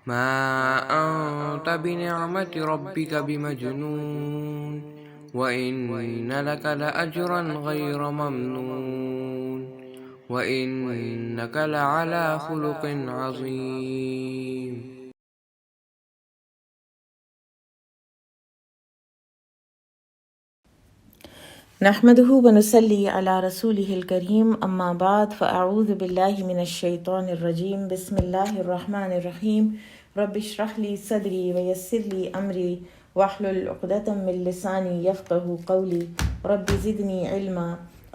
ما أنت بنعمة ربك بمجنون وإن لك لأجرا غير ممنون وإنك لعلى خلق عظيم. نحمده ونصلي على رسوله الكريم اما بعد فاعوذ بالله من الشيطان الرجيم بسم الله الرحمن الرحيم رب اشرح لي صدري ويسر لي امري واحلل عقدة من لساني يفقه قولي رب زدني علما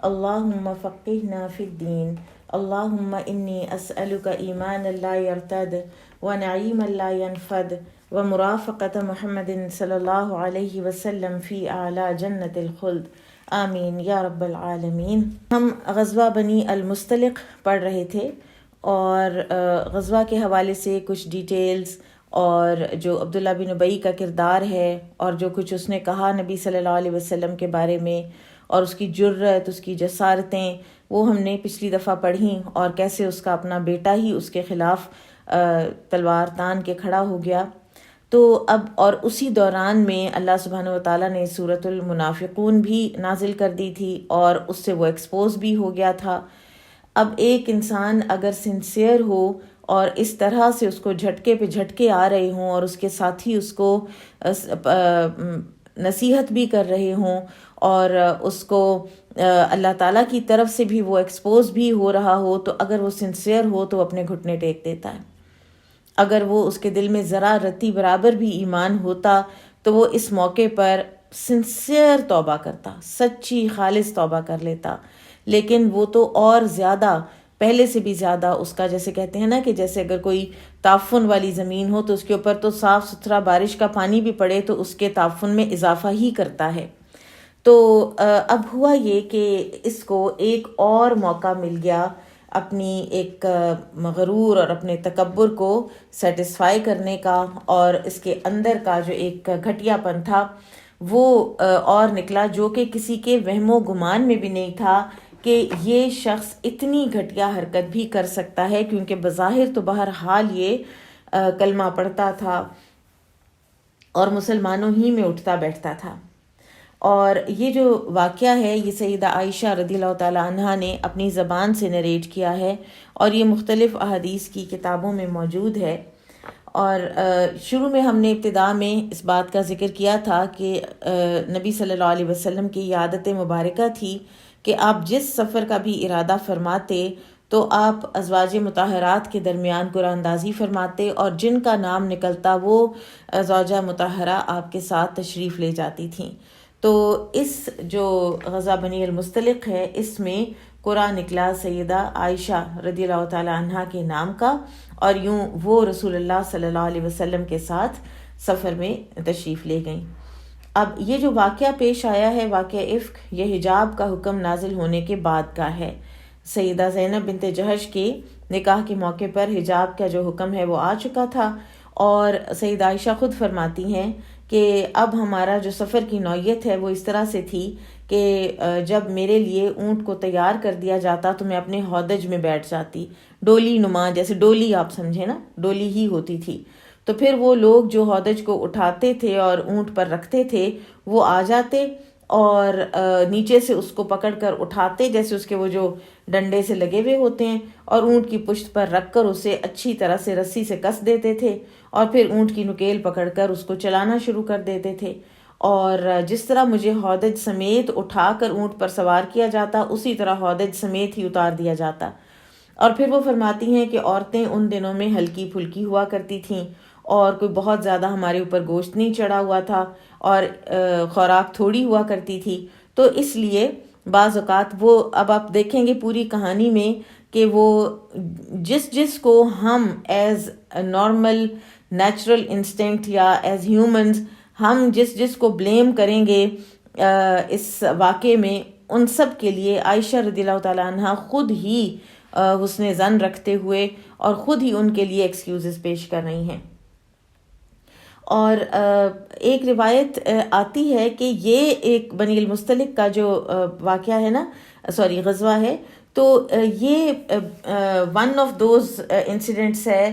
اللهم فقهنا في الدين اللهم اني اسالك ايمانا لا يرتد ونعيما لا ينفد ومرافقة محمد صلی اللہ علیہ وسلم فی اعلی جنت الخلد آمین یا رب العالمین۔ ہم غزوہ بنی المصطلق پڑھ رہے تھے اور غزوہ کے حوالے سے کچھ ڈیٹیلز اور جو عبداللہ بن ابی کا کردار ہے اور جو کچھ اس نے کہا نبی صلی اللہ علیہ وسلم کے بارے میں اور اس کی جرأت، اس کی جسارتیں، وہ ہم نے پچھلی دفعہ پڑھیں، اور کیسے اس کا اپنا بیٹا ہی اس کے خلاف تلوار تان کے کھڑا ہو گیا۔ تو اب اور اسی دوران میں اللہ سبحانہ و تعالیٰ نے سورۃ المنافقون بھی نازل کر دی تھی اور اس سے وہ ایکسپوز بھی ہو گیا تھا۔ اب ایک انسان اگر سنسیئر ہو اور اس طرح سے اس کو جھٹکے پہ جھٹکے آ رہے ہوں اور اس کے ساتھی اس کو نصیحت بھی کر رہے ہوں اور اس کو اللہ تعالیٰ کی طرف سے بھی وہ ایکسپوز بھی ہو رہا ہو، تو اگر وہ سنسیئر ہو تو اپنے گھٹنے ٹیک دیتا ہے۔ اگر وہ اس کے دل میں ذرا رتی برابر بھی ایمان ہوتا تو وہ اس موقع پر سنسیئر توبہ کرتا، سچی خالص توبہ کر لیتا، لیکن وہ تو اور زیادہ، پہلے سے بھی زیادہ اس کا، جیسے کہتے ہیں نا کہ جیسے اگر کوئی تعفن والی زمین ہو تو اس کے اوپر تو صاف ستھرا بارش کا پانی بھی پڑے تو اس کے تعفن میں اضافہ ہی کرتا ہے۔ تو اب ہوا یہ کہ اس کو ایک اور موقع مل گیا اپنی ایک مغرور اور اپنے تکبر کو سیٹسفائی کرنے کا، اور اس کے اندر کا جو ایک گھٹیا پن تھا وہ اور نکلا، جو کہ کسی کے وہم و گمان میں بھی نہیں تھا کہ یہ شخص اتنی گھٹیا حرکت بھی کر سکتا ہے، کیونکہ بظاہر تو بہرحال یہ کلمہ پڑھتا تھا اور مسلمانوں ہی میں اٹھتا بیٹھتا تھا۔ اور یہ جو واقعہ ہے یہ سیدہ عائشہ رضی اللہ تعالیٰ عنہا نے اپنی زبان سے نریٹ کیا ہے، اور یہ مختلف احادیث کی کتابوں میں موجود ہے۔ اور شروع میں ہم نے ابتدا میں اس بات کا ذکر کیا تھا کہ نبی صلی اللہ علیہ وسلم کی یہ عادت مبارکہ تھی کہ آپ جس سفر کا بھی ارادہ فرماتے تو آپ ازواج مطہرات کے درمیان قرآن اندازی فرماتے، اور جن کا نام نکلتا وہ زوجہ مطہرہ آپ کے ساتھ تشریف لے جاتی تھیں۔ تو اس جو غزوہ بنی المصطلق ہے اس میں قرآن نکلا سیدہ عائشہ رضی اللہ تعالی عنہا کے نام کا، اور یوں وہ رسول اللہ صلی اللہ علیہ وسلم کے ساتھ سفر میں تشریف لے گئیں۔ اب یہ جو واقعہ پیش آیا ہے، واقعہ افک، یہ حجاب کا حکم نازل ہونے کے بعد کا ہے۔ سیدہ زینب بنت جہش کے نکاح کے موقع پر حجاب کا جو حکم ہے وہ آ چکا تھا، اور سیدہ عائشہ خود فرماتی ہیں کہ اب ہمارا جو سفر کی نوعیت ہے وہ اس طرح سے تھی کہ جب میرے لیے اونٹ کو تیار کر دیا جاتا تو میں اپنے ہودج میں بیٹھ جاتی، ڈولی نما، جیسے ڈولی آپ سمجھے نا، ڈولی ہی ہوتی تھی۔ تو پھر وہ لوگ جو ہودج کو اٹھاتے تھے اور اونٹ پر رکھتے تھے وہ آ جاتے اور نیچے سے اس کو پکڑ کر اٹھاتے، جیسے اس کے وہ جو ڈنڈے سے لگے ہوئے ہوتے ہیں، اور اونٹ کی پشت پر رکھ کر اسے اچھی طرح سے رسی سے کس دیتے تھے، اور پھر اونٹ کی نکیل پکڑ کر اس کو چلانا شروع کر دیتے تھے۔ اور جس طرح مجھے ہودج سمیت اٹھا کر اونٹ پر سوار کیا جاتا اسی طرح ہودج سمیت ہی اتار دیا جاتا۔ اور پھر وہ فرماتی ہیں کہ عورتیں ان دنوں میں ہلکی پھلکی ہوا کرتی تھیں، اور کوئی بہت زیادہ ہمارے اوپر گوشت نہیں چڑھا ہوا تھا، اور خوراک تھوڑی ہوا کرتی تھی، تو اس لیے بعض اوقات وہ، اب آپ دیکھیں گے پوری کہانی میں کہ وہ جس کو ہم ایز نارمل نیچرل انسٹنکٹ یا ایز ہیومنز ہم جس کو بلیم کریں گے اس واقعے میں، ان سب کے لیے عائشہ رضی اللہ تعالیٰ عنہ خود ہی حسن ظن رکھتے ہوئے اور خود ہی ان کے لیے ایکسکیوزز پیش کر رہی ہیں۔ اور ایک روایت آتی ہے کہ یہ ایک بنی المصطلق کا جو واقعہ ہے نا، غزوہ ہے، تو یہ ون آف دوز انسیڈنٹس ہے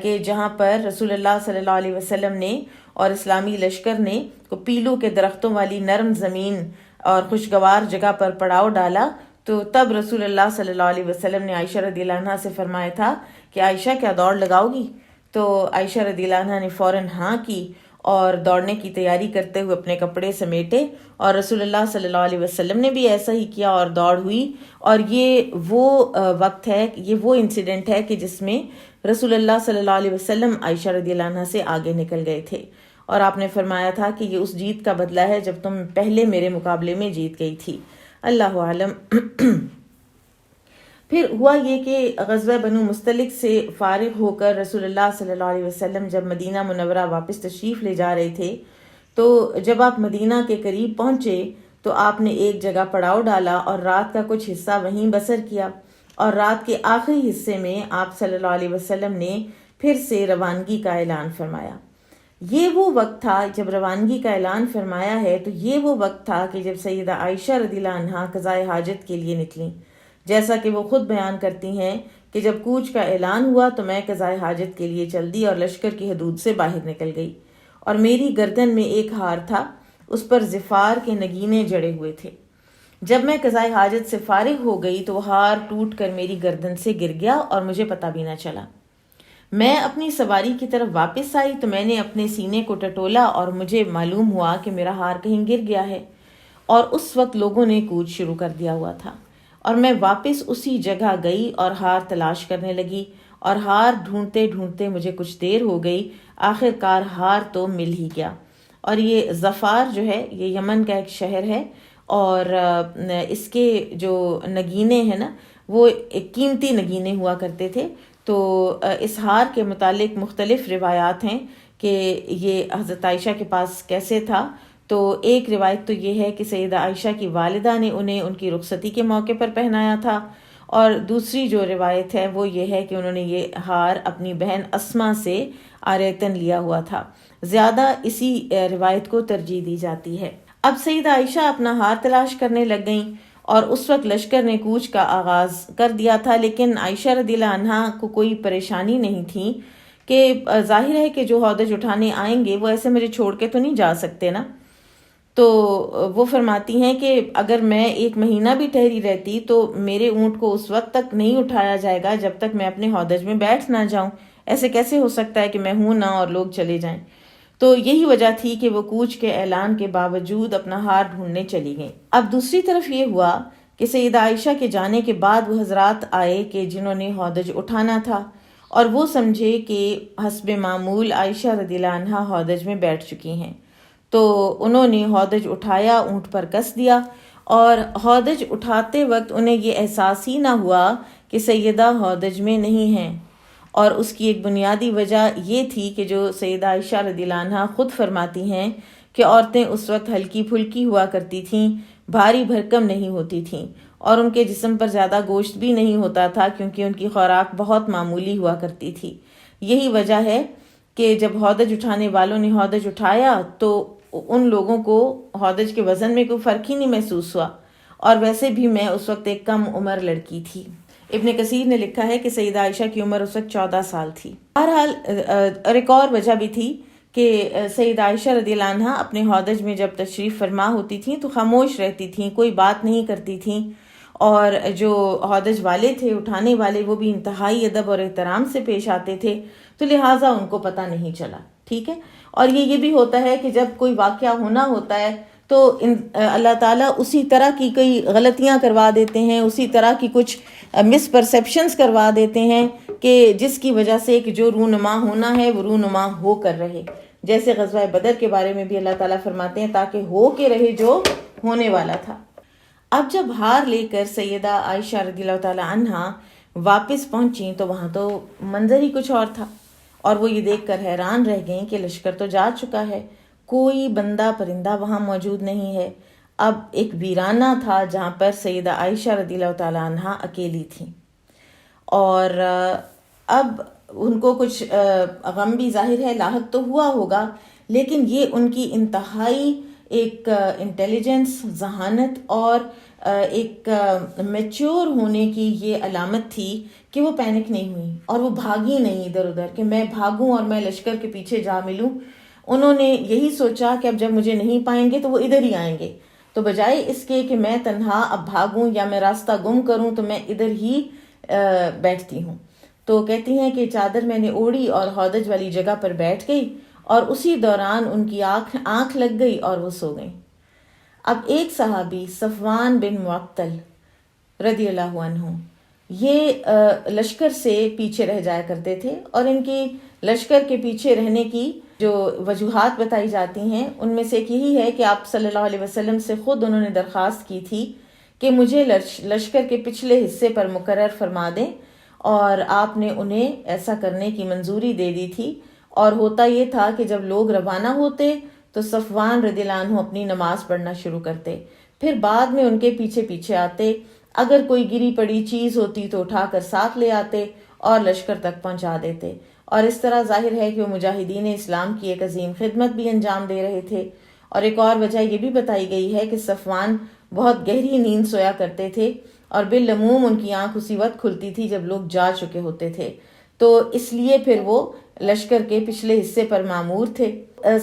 کہ جہاں پر رسول اللہ صلی اللہ علیہ وسلم نے اور اسلامی لشکر نے پیلوں کے درختوں والی نرم زمین اور خوشگوار جگہ پر پڑاؤ ڈالا، تو تب رسول اللہ صلی اللہ علیہ وسلم نے عائشہ رضی اللہ عنہ سے فرمایا تھا کہ عائشہ کیا دوڑ لگاؤ گی؟ تو عائشہ رضی اللہ عنہ نے فوراً ہاں کی اور دوڑنے کی تیاری کرتے ہوئے اپنے کپڑے سمیٹے، اور رسول اللہ صلی اللہ علیہ وسلم نے بھی ایسا ہی کیا اور دوڑ ہوئی۔ اور یہ وہ وقت ہے، یہ وہ انسیڈنٹ ہے کہ جس میں رسول اللہ صلی اللہ علیہ وسلم عائشہ رضی اللہ عنہ سے آگے نکل گئے تھے، اور آپ نے فرمایا تھا کہ یہ اس جیت کا بدلہ ہے جب تم پہلے میرے مقابلے میں جیت گئی تھی۔ اللہ عالم۔ پھر ہوا یہ کہ غزوہ بنو مستلق سے فارغ ہو کر رسول اللہ صلی اللہ علیہ وسلم جب مدینہ منورہ واپس تشریف لے جا رہے تھے، تو جب آپ مدینہ کے قریب پہنچے تو آپ نے ایک جگہ پڑاؤ ڈالا اور رات کا کچھ حصہ وہیں بسر کیا، اور رات کے آخری حصے میں آپ صلی اللہ علیہ وسلم نے پھر سے روانگی کا اعلان فرمایا۔ یہ وہ وقت تھا جب روانگی کا اعلان فرمایا ہے، تو یہ وہ وقت تھا کہ جب سیدہ عائشہ رضی اللہ عنہا قضائے حاجت کے لیے نکلیں، جیسا کہ وہ خود بیان کرتی ہیں کہ جب کوچ کا اعلان ہوا تو میں قضائے حاجت کے لیے چل دی اور لشکر کی حدود سے باہر نکل گئی، اور میری گردن میں ایک ہار تھا، اس پر زفار کے نگینے جڑے ہوئے تھے۔ جب میں قضائے حاجت سے فارغ ہو گئی تو وہ ہار ٹوٹ کر میری گردن سے گر گیا اور مجھے پتہ بھی نہ چلا۔ میں اپنی سواری کی طرف واپس آئی تو میں نے اپنے سینے کو ٹٹولا اور مجھے معلوم ہوا کہ میرا ہار کہیں گر گیا ہے، اور اس وقت لوگوں نے کوچ شروع کر دیا ہوا تھا، اور میں واپس اسی جگہ گئی اور ہار تلاش کرنے لگی، اور ہار ڈھونڈتے ڈھونڈتے مجھے کچھ دیر ہو گئی، آخر کار ہار تو مل ہی گیا۔ اور یہ ظفار جو ہے یہ یمن کا ایک شہر ہے، اور اس کے جو نگینے ہیں نا وہ ایک قیمتی نگینے ہوا کرتے تھے۔ تو اس ہار کے متعلق مختلف روایات ہیں کہ یہ حضرت عائشہ کے پاس کیسے تھا۔ تو ایک روایت تو یہ ہے کہ سیدہ عائشہ کی والدہ نے انہیں ان کی رخصتی کے موقع پر پہنایا تھا، اور دوسری جو روایت ہے وہ یہ ہے کہ انہوں نے یہ ہار اپنی بہن اسما سے عاریتاً لیا ہوا تھا۔ زیادہ اسی روایت کو ترجیح دی جاتی ہے۔ اب سیدہ عائشہ اپنا ہار تلاش کرنے لگ گئیں، اور اس وقت لشکر نے کوچ کا آغاز کر دیا تھا، لیکن عائشہ رضی اللہ عنہا کو کوئی پریشانی نہیں تھی کہ ظاہر ہے کہ جو ہودج اٹھانے آئیں گے وہ ایسے مجھے چھوڑ کے تو نہیں جا سکتے نا۔ تو وہ فرماتی ہیں کہ اگر میں 1 مہینہ بھی ٹھہری رہتی تو میرے اونٹ کو اس وقت تک نہیں اٹھایا جائے گا جب تک میں اپنے ہودج میں بیٹھ نہ جاؤں، ایسے کیسے ہو سکتا ہے کہ میں ہوں نہ اور لوگ چلے جائیں۔ تو یہی وجہ تھی کہ وہ کوچ کے اعلان کے باوجود اپنا ہار ڈھونڈنے چلی گئیں۔ اب دوسری طرف یہ ہوا کہ سیدہ عائشہ کے جانے کے بعد وہ حضرات آئے کہ جنہوں نے ہودج اٹھانا تھا، اور وہ سمجھے کہ حسب معمول عائشہ رضی اللہ عنہا ہودج میں بیٹھ چکی ہیں، تو انہوں نے ہودج اٹھایا، اونٹ پر کس دیا، اور ہودج اٹھاتے وقت انہیں یہ احساس ہی نہ ہوا کہ سیدہ ہودج میں نہیں ہیں۔ اور اس کی ایک بنیادی وجہ یہ تھی کہ جو سیدہ عائشہ رضی اللہ عنہا خود فرماتی ہیں کہ عورتیں اس وقت ہلکی پھلکی ہوا کرتی تھیں، بھاری بھرکم نہیں ہوتی تھیں، اور ان کے جسم پر زیادہ گوشت بھی نہیں ہوتا تھا کیونکہ ان کی خوراک بہت معمولی ہوا کرتی تھی۔ یہی وجہ ہے کہ جب ہودج اٹھانے والوں نے ہودج اٹھایا تو ان لوگوں کو ہودج کے وزن میں کوئی فرق ہی نہیں محسوس ہوا، اور ویسے بھی میں اس وقت ایک کم عمر لڑکی تھی۔ ابن کثیر نے لکھا ہے کہ سیدہ عائشہ کی عمر اس وقت 14 سال تھی۔ بہرحال ایک اور وجہ بھی تھی کہ سیدہ عائشہ رضی اللہ عنہا اپنے ہودج میں جب تشریف فرما ہوتی تھیں تو خاموش رہتی تھیں، کوئی بات نہیں کرتی تھیں، اور جو ہودج والے تھے اٹھانے والے وہ بھی انتہائی ادب اور احترام سے پیش آتے تھے، تو لہٰذا ان کو پتہ نہیں چلا۔ ٹھیک ہے، اور یہ بھی ہوتا ہے کہ جب کوئی واقعہ ہونا ہوتا ہے تو اللہ تعالیٰ اسی طرح کی کئی غلطیاں کروا دیتے ہیں، اسی طرح کی کچھ مس پرسیپشنز کروا دیتے ہیں کہ جس کی وجہ سے کہ جو رونما ہونا ہے وہ رونما ہو کر رہے۔ جیسے غزوہ بدر کے بارے میں بھی اللہ تعالیٰ فرماتے ہیں تاکہ ہو کے رہے جو ہونے والا تھا۔ اب جب ہار لے کر سیدہ عائشہ رضی اللہ تعالیٰ عنہا واپس پہنچیں تو وہاں تو منظر ہی کچھ اور تھا، اور وہ یہ دیکھ کر حیران رہ گئیں کہ لشکر تو جا چکا ہے، کوئی بندہ پرندہ وہاں موجود نہیں ہے۔ اب ایک ویرانہ تھا جہاں پر سیدہ عائشہ رضی اللہ تعالیٰ عنہا اکیلی تھیں، اور اب ان کو کچھ غم بھی ظاہر ہے لاحق تو ہوا ہوگا، لیکن یہ ان کی انتہائی ایک انٹیلیجنس، ذہانت اور ایک میچور ہونے کی یہ علامت تھی کہ وہ پینک نہیں ہوئی اور وہ بھاگی نہیں ادھر ادھر کہ میں بھاگوں اور میں لشکر کے پیچھے جا ملوں. انہوں نے یہی سوچا کہ اب جب مجھے نہیں پائیں گے تو وہ ادھر ہی آئیں گے، تو بجائے اس کے کہ میں تنہا اب بھاگوں یا میں راستہ گم کروں تو میں ادھر ہی بیٹھتی ہوں. تو کہتی ہیں کہ چادر میں نے اوڑھی اور ہودج والی جگہ پر بیٹھ گئی اور اسی دوران ان کی آنکھ لگ گئی اور وہ سو گئیں. اب ایک صحابی صفوان بن معطل رضی اللہ عنہ، یہ لشکر سے پیچھے رہ جایا کرتے تھے، اور ان کی لشکر کے پیچھے رہنے کی جو وجوہات بتائی جاتی ہیں ان میں سے ایک یہی ہے کہ آپ صلی اللہ علیہ وسلم سے خود انہوں نے درخواست کی تھی کہ مجھے لشکر کے پچھلے حصے پر مقرر فرما دیں، اور آپ نے انہیں ایسا کرنے کی منظوری دے دی تھی. اور ہوتا یہ تھا کہ جب لوگ روانہ ہوتے تو صفوان رضی اللہ عنہ اپنی نماز پڑھنا شروع کرتے، پھر بعد میں ان کے پیچھے پیچھے آتے، اگر کوئی گری پڑی چیز ہوتی تو اٹھا کر ساتھ لے آتے اور لشکر تک پہنچا دیتے. اور اس طرح ظاہر ہے کہ وہ مجاہدین اسلام کی ایک عظیم خدمت بھی انجام دے رہے تھے. اور ایک اور وجہ یہ بھی بتائی گئی ہے کہ صفوان بہت گہری نیند سویا کرتے تھے اور بالعموم ان کی آنکھ اسی وقت کھلتی تھی جب لوگ جا چکے ہوتے تھے، تو اس لیے پھر وہ لشکر کے پچھلے حصے پر معمور تھے.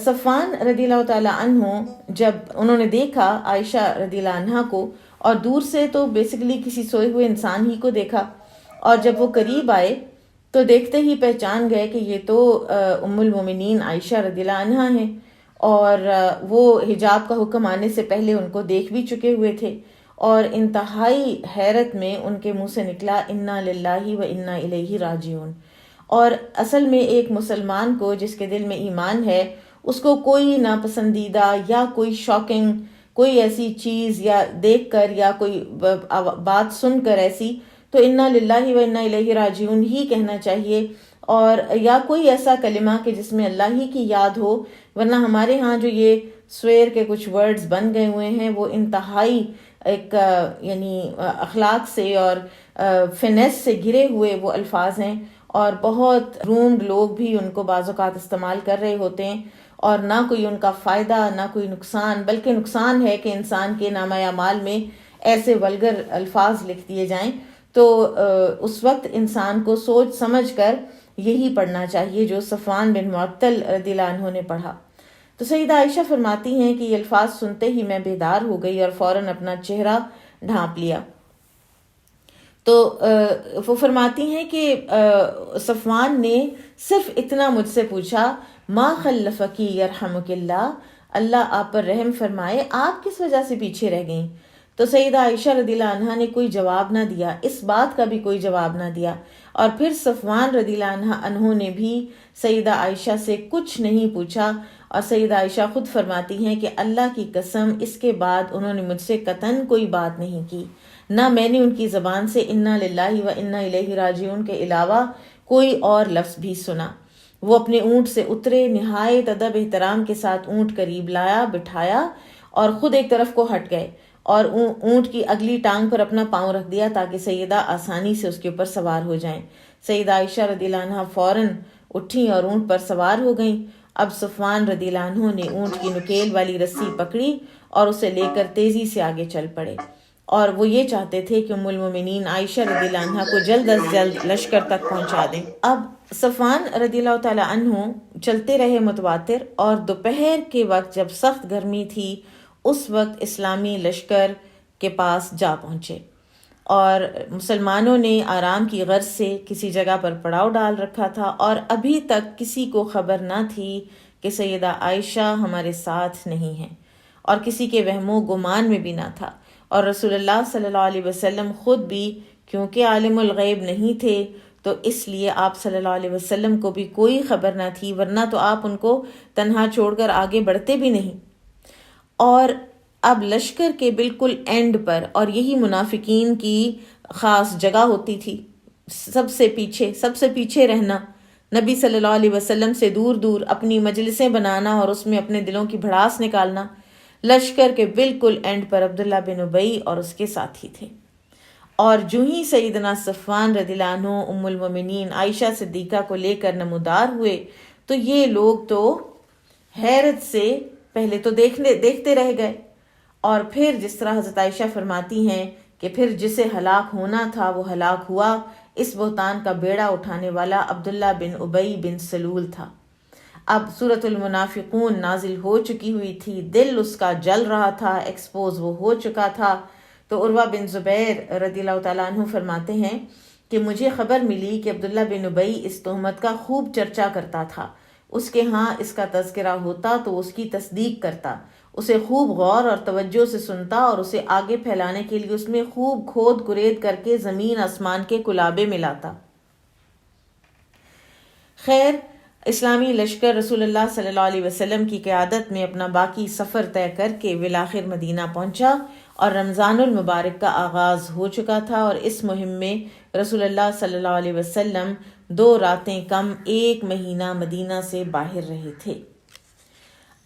صفوان رضی اللہ تعالی عنہ جب انہوں نے دیکھا عائشہ رضی اللہ عنہ کو، اور دور سے تو بیسیکلی کسی سوئے ہوئے انسان ہی کو دیکھا، اور جب وہ قریب آئے تو دیکھتے ہی پہچان گئے کہ یہ تو ام المومنین عائشہ رضی اللہ عنہ ہیں، اور وہ حجاب کا حکم آنے سے پہلے ان کو دیکھ بھی چکے ہوئے تھے. اور انتہائی حیرت میں ان کے منہ سے نکلا انا للہ و انا الیہ راجعون. اور اصل میں ایک مسلمان کو جس کے دل میں ایمان ہے، اس کو کوئی ناپسندیدہ یا کوئی شاکنگ کوئی ایسی چیز یا دیکھ کر یا کوئی بات سن کر ایسی، تو انا للہ و انا الیہ راجعون ہی کہنا چاہیے، اور یا کوئی ایسا کلمہ کہ جس میں اللہ ہی کی یاد ہو. ورنہ ہمارے ہاں جو یہ سویر کے کچھ ورڈز بن گئے ہوئے ہیں وہ انتہائی ایک یعنی اخلاق سے اور فنیس سے گرے ہوئے وہ الفاظ ہیں، اور بہت رومڈ لوگ بھی ان کو بعض اوقات استعمال کر رہے ہوتے ہیں، اور نہ کوئی ان کا فائدہ نہ کوئی نقصان، بلکہ نقصان ہے کہ انسان کے نامہ اعمال میں ایسے ولگر الفاظ لکھ دیے جائیں. تو اس وقت انسان کو سوچ سمجھ کر یہی پڑھنا چاہیے جو صفوان بن معطل رضی اللہ عنہ نے پڑھا. تو سیدہ عائشہ فرماتی ہیں کہ یہ الفاظ سنتے ہی میں بیدار ہو گئی اور فوراً اپنا چہرہ ڈھانپ لیا. تو وہ فرماتی ہیں کہ صفوان نے صرف اتنا مجھ سے پوچھا ما خلفکی یرحمک اللہ، اللہ آپ پر رحم فرمائے، آپ کس وجہ سے پیچھے رہ گئیں؟ تو سیدہ عائشہ رضی اللہ عنہا نے کوئی جواب نہ دیا، اس بات کا بھی کوئی جواب نہ دیا. اور پھر صفوان رضی اللہ عنہ نے بھی سیدہ عائشہ سے کچھ نہیں پوچھا. اور سیدہ عائشہ خود فرماتی ہیں کہ اللہ کی قسم اس کے بعد انہوں نے مجھ سے قطعاً کوئی بات نہیں کی، نہ میں نے ان کی زبان سے انا للہ و انا الیہ راجعون کے علاوہ کوئی اور لفظ بھی سنا. وہ اپنے اونٹ سے اترے، نہایت ادب احترام کے ساتھ اونٹ قریب لایا، بٹھایا اور خود ایک طرف کو ہٹ گئے اور اونٹ کی اگلی ٹانگ پر اپنا پاؤں رکھ دیا تاکہ سیدہ آسانی سے اس کے اوپر سوار ہو جائیں. سیدہ عائشہ رضی اللہ عنہ فوراً اٹھیں اور اونٹ پر سوار ہو گئیں. اب صفوان رضی اللہ عنہ نے اونٹ کی نکیل والی رسی پکڑی اور اسے لے کر تیزی سے آگے چل پڑے، اور وہ یہ چاہتے تھے کہ ام المومنین عائشہ رضی اللہ عنہ کو جلد از جلد لشکر تک پہنچا دیں. اب صفوان رضی اللہ تعالی عنہ چلتے رہے متواتر، اور دوپہر کے وقت جب سخت گرمی تھی اس وقت اسلامی لشکر کے پاس جا پہنچے، اور مسلمانوں نے آرام کی غرض سے کسی جگہ پر پڑاؤ ڈال رکھا تھا، اور ابھی تک کسی کو خبر نہ تھی کہ سیدہ عائشہ ہمارے ساتھ نہیں ہیں، اور کسی کے وہم و گمان میں بھی نہ تھا. اور رسول اللہ صلی اللہ علیہ وسلم خود بھی کیونکہ عالم الغیب نہیں تھے تو اس لیے آپ صلی اللہ علیہ وسلم کو بھی کوئی خبر نہ تھی، ورنہ تو آپ ان کو تنہا چھوڑ کر آگے بڑھتے بھی نہیں. اور اب لشکر کے بالکل اینڈ پر، اور یہی منافقین کی خاص جگہ ہوتی تھی، سب سے پیچھے رہنا، نبی صلی اللہ علیہ وسلم سے دور دور اپنی مجلسیں بنانا اور اس میں اپنے دلوں کی بھڑاس نکالنا. لشکر کے بالکل اینڈ پر عبداللہ بن ابی اور اس کے ساتھی تھے. اور جو ہی سیدنا صفوان رضی اللہ عنہ ام المومنین عائشہ صدیقہ کو لے کر نمودار ہوئے تو یہ لوگ تو حیرت سے پہلے تو دیکھتے رہ گئے، اور پھر جس طرح حضرت عائشہ فرماتی ہیں کہ پھر جسے ہلاک ہونا تھا وہ ہلاک ہوا۔ اس بہتان کا بیڑا اٹھانے والا عبداللہ بن ابی بن سلول تھا۔ اب سورۃ المنافقون نازل ہو چکی ہوئی تھی، دل اس کا جل رہا تھا، ایکسپوز وہ ہو چکا تھا۔ تو عروہ بن زبیر رضی اللہ تعالیٰ عنہ فرماتے ہیں کہ مجھے خبر ملی کہ عبداللہ بن ابی اس تہمت کا خوب چرچا کرتا تھا، اس کے ہاں اس کا تذکرہ ہوتا تو اس کی تصدیق کرتا، اسے خوب غور اور توجہ سے سنتا اور اسے آگے پھیلانے کے لیے اس میں خوب کھود کرید کر کے زمین آسمان کے کلابے ملاتا۔ خیر، اسلامی لشکر رسول اللہ صلی اللہ علیہ وسلم کی قیادت میں اپنا باقی سفر طے کر کے بالآخر مدینہ پہنچا، اور رمضان المبارک کا آغاز ہو چکا تھا، اور اس مہم میں رسول اللہ صلی اللہ علیہ وسلم 2 راتیں کم 1 مہینہ مدینہ سے باہر رہے تھے۔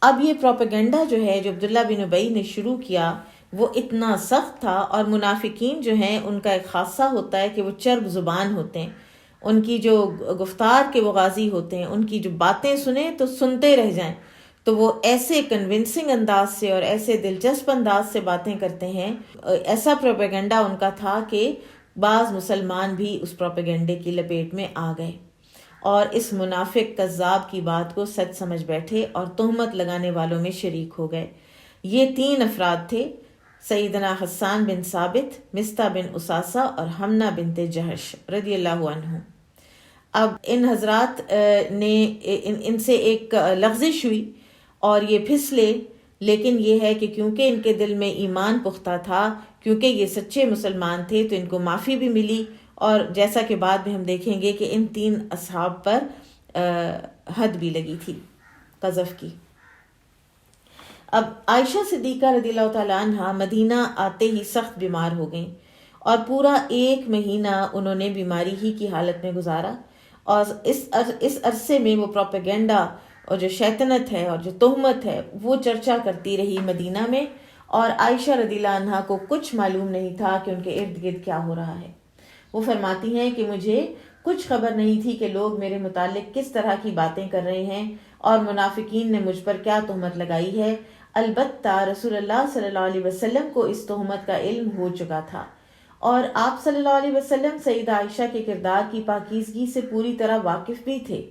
اب یہ پروپیگنڈا جو ہے جو عبداللہ بن ابی نے شروع کیا وہ اتنا سخت تھا، اور منافقین جو ہیں ان کا ایک خاصہ ہوتا ہے کہ وہ چرب زبان ہوتے ہیں، ان کی جو گفتار کے وہ غازی ہوتے ہیں، ان کی جو باتیں سنیں تو سنتے رہ جائیں، تو وہ ایسے کنونسنگ انداز سے اور ایسے دلچسپ انداز سے باتیں کرتے ہیں۔ ایسا پروپیگنڈا ان کا تھا کہ بعض مسلمان بھی اس پروپیگنڈے کی لپیٹ میں آ گئے اور اس منافق کذاب کی بات کو سچ سمجھ بیٹھے اور تہمت لگانے والوں میں شریک ہو گئے۔ یہ 3 افراد تھے، سیدنا حسان بن ثابت، مصطح بن اساسہ اور حمنہ بنت جہش رضی اللہ عنہ۔ اب ان حضرات نے ان سے ایک لغزش ہوئی اور یہ پھسلے، لیکن یہ ہے کہ کیونکہ ان کے دل میں ایمان پختہ تھا، کیونکہ یہ سچے مسلمان تھے، تو ان کو معافی بھی ملی، اور جیسا کہ بعد میں ہم دیکھیں گے کہ ان 3 اصحاب پر حد بھی لگی تھی قذف کی۔ اب عائشہ صدیقہ رضی اللہ تعالیٰ عنہ مدینہ آتے ہی سخت بیمار ہو گئیں، اور پورا 1 مہینہ انہوں نے بیماری ہی کی حالت میں گزارا، اور اس عرصے میں وہ پروپیگنڈا اور جو شیطنت ہے اور جو تہمت ہے وہ چرچا کرتی رہی مدینہ میں، اور عائشہ رضی اللہ عنہا کو کچھ معلوم نہیں تھا کہ ان کے ارد گرد کیا ہو رہا ہے۔ وہ فرماتی ہیں کہ مجھے کچھ خبر نہیں تھی کہ لوگ میرے متعلق کس طرح کی باتیں کر رہے ہیں اور منافقین نے مجھ پر کیا تہمت لگائی ہے۔ البتہ رسول اللہ صلی اللہ علیہ وسلم کو اس تہمت کا علم ہو چکا تھا، اور آپ صلی اللہ علیہ وسلم سیدہ عائشہ کے کردار کی پاکیزگی سے پوری طرح واقف بھی تھے۔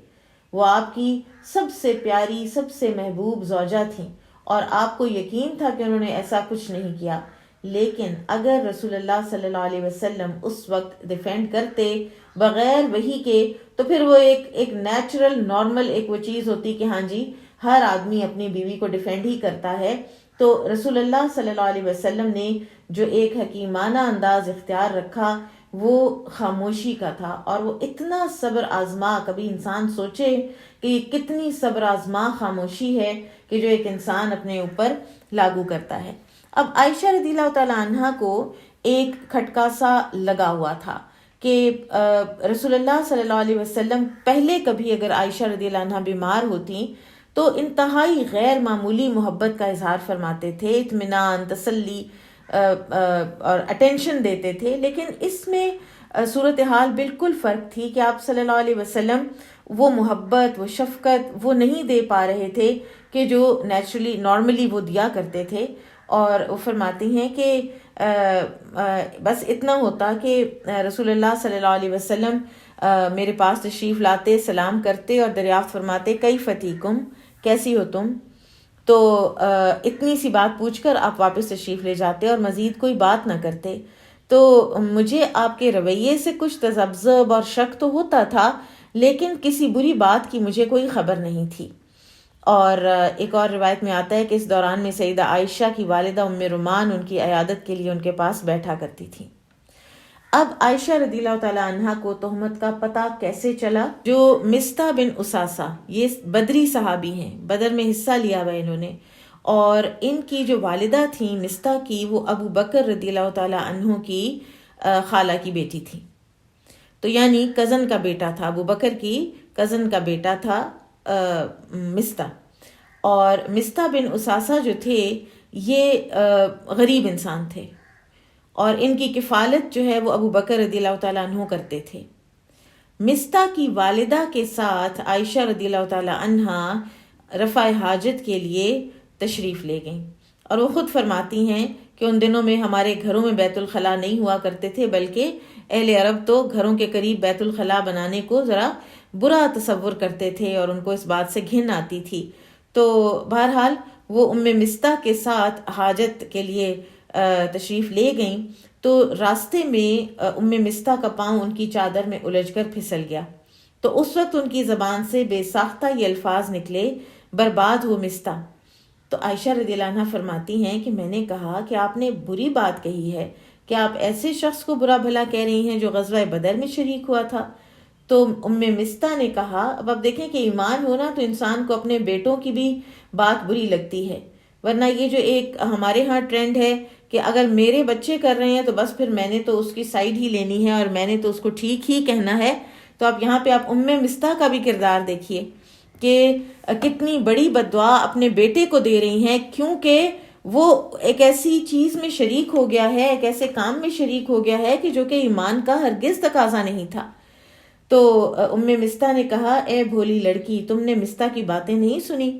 وہ آپ کی سب سے پیاری، سب سے محبوب زوجہ تھیں، اور آپ کو یقین تھا کہ انہوں نے ایسا کچھ نہیں کیا، لیکن اگر رسول اللہ صلی اللہ علیہ وسلم اس وقت ڈیفینڈ کرتے بغیر وحی کے، تو پھر وہ ایک نیچرل نارمل ایک وہ چیز ہوتی کہ ہاں جی ہر آدمی اپنی بیوی کو ڈیفینڈ ہی کرتا ہے۔ تو رسول اللہ صلی اللہ علیہ وسلم نے جو ایک حکیمانہ انداز اختیار رکھا وہ خاموشی کا تھا، اور وہ اتنا صبر آزما، کبھی انسان سوچے کہ یہ کتنی صبر آزما خاموشی ہے کہ جو ایک انسان اپنے اوپر لاگو کرتا ہے۔ اب عائشہ رضی اللہ تعالیٰ عنہ کو ایک کھٹکا سا لگا ہوا تھا کہ رسول اللہ صلی اللہ علیہ وسلم پہلے کبھی اگر عائشہ رضی اللہ عنہ بیمار ہوتی تو انتہائی غیر معمولی محبت کا اظہار فرماتے تھے، اطمینان، تسلی اور اٹینشن دیتے تھے، لیکن اس میں صورتحال بالکل فرق تھی کہ آپ صلی اللہ علیہ وسلم وہ محبت، وہ شفقت وہ نہیں دے پا رہے تھے کہ جو نارملی وہ دیا کرتے تھے۔ اور وہ فرماتی ہیں کہ بس اتنا ہوتا کہ رسول اللہ صلی اللہ علیہ وسلم میرے پاس تشریف لاتے، سلام کرتے اور دریافت فرماتے کیف تیکم، کیسی ہو تم، تو اتنی سی بات پوچھ کر آپ واپس تشریف لے جاتے اور مزید کوئی بات نہ کرتے۔ تو مجھے آپ کے رویے سے کچھ تذبذب اور شک تو ہوتا تھا، لیکن کسی بری بات کی مجھے کوئی خبر نہیں تھی۔ اور ایک اور روایت میں آتا ہے کہ اس دوران میں سیدہ عائشہ کی والدہ ام رومان ان کی عیادت کے لیے ان کے پاس بیٹھا کرتی تھی۔ اب عائشہ رضی اللہ تعالیٰ عنہ کو تہمت کا پتہ کیسے چلا؟ جو مصطح بن اساسہ، یہ بدری صحابی ہیں، بدر میں حصہ لیا ہوا انہوں نے، اور ان کی جو والدہ تھیں مصطح کی، وہ ابو بکر رضی اللہ تعالیٰ عنہ کی خالہ کی بیٹی تھی، تو یعنی کزن کا بیٹا تھا، ابو بکر کی کزن کا بیٹا تھا مصطح۔ اور مصطح بن اساسہ جو تھے یہ غریب انسان تھے، اور ان کی کفالت جو ہے وہ ابو بکر رضی اللہ تعالیٰ عنہ کرتے تھے۔ مصطح کی والدہ کے ساتھ عائشہ رضی اللہ تعالیٰ عنہ رفع حاجت کے لیے تشریف لے گئیں، اور وہ خود فرماتی ہیں کہ ان دنوں میں ہمارے گھروں میں بیت الخلاء نہیں ہوا کرتے تھے، بلکہ اہل عرب تو گھروں کے قریب بیت الخلاء بنانے کو ذرا برا تصور کرتے تھے اور ان کو اس بات سے گھن آتی تھی۔ تو بہرحال وہ ام مستح کے ساتھ حاجت کے لیے تشریف لے گئیں، تو راستے میں ام مستح کا پاؤں ان کی چادر میں الجھ کر پھسل گیا، تو اس وقت ان کی زبان سے بے ساختہ یہ الفاظ نکلے، برباد ہو مستح۔ تو عائشہ رضی اللہ عنہ فرماتی ہیں کہ میں نے کہا کہ آپ نے بری بات کہی ہے، کہ آپ ایسے شخص کو برا بھلا کہہ رہی ہیں جو غزوہ بدر میں شریک ہوا تھا۔ تو ام مستح نے کہا، اب آپ دیکھیں کہ ایمان ہونا تو انسان کو اپنے بیٹوں کی بھی بات بری لگتی ہے، ورنہ یہ جو ایک ہمارے ہاں ٹرینڈ ہے کہ اگر میرے بچے کر رہے ہیں تو بس پھر میں نے تو اس کی سائیڈ ہی لینی ہے اور میں نے تو اس کو ٹھیک ہی کہنا ہے۔ تو اب یہاں پہ آپ ام مستح کا بھی کردار دیکھیے کہ کتنی بڑی بددعا اپنے بیٹے کو دے رہی ہیں، کیونکہ وہ ایک ایسی چیز میں شریک ہو گیا ہے، ایک ایسے کام میں شریک ہو گیا ہے کہ جو کہ ایمان کا ہرگز تقاضا نہیں تھا۔ تو ام مستح نے کہا، اے بھولی لڑکی، تم نے مستح کی باتیں نہیں سنی؟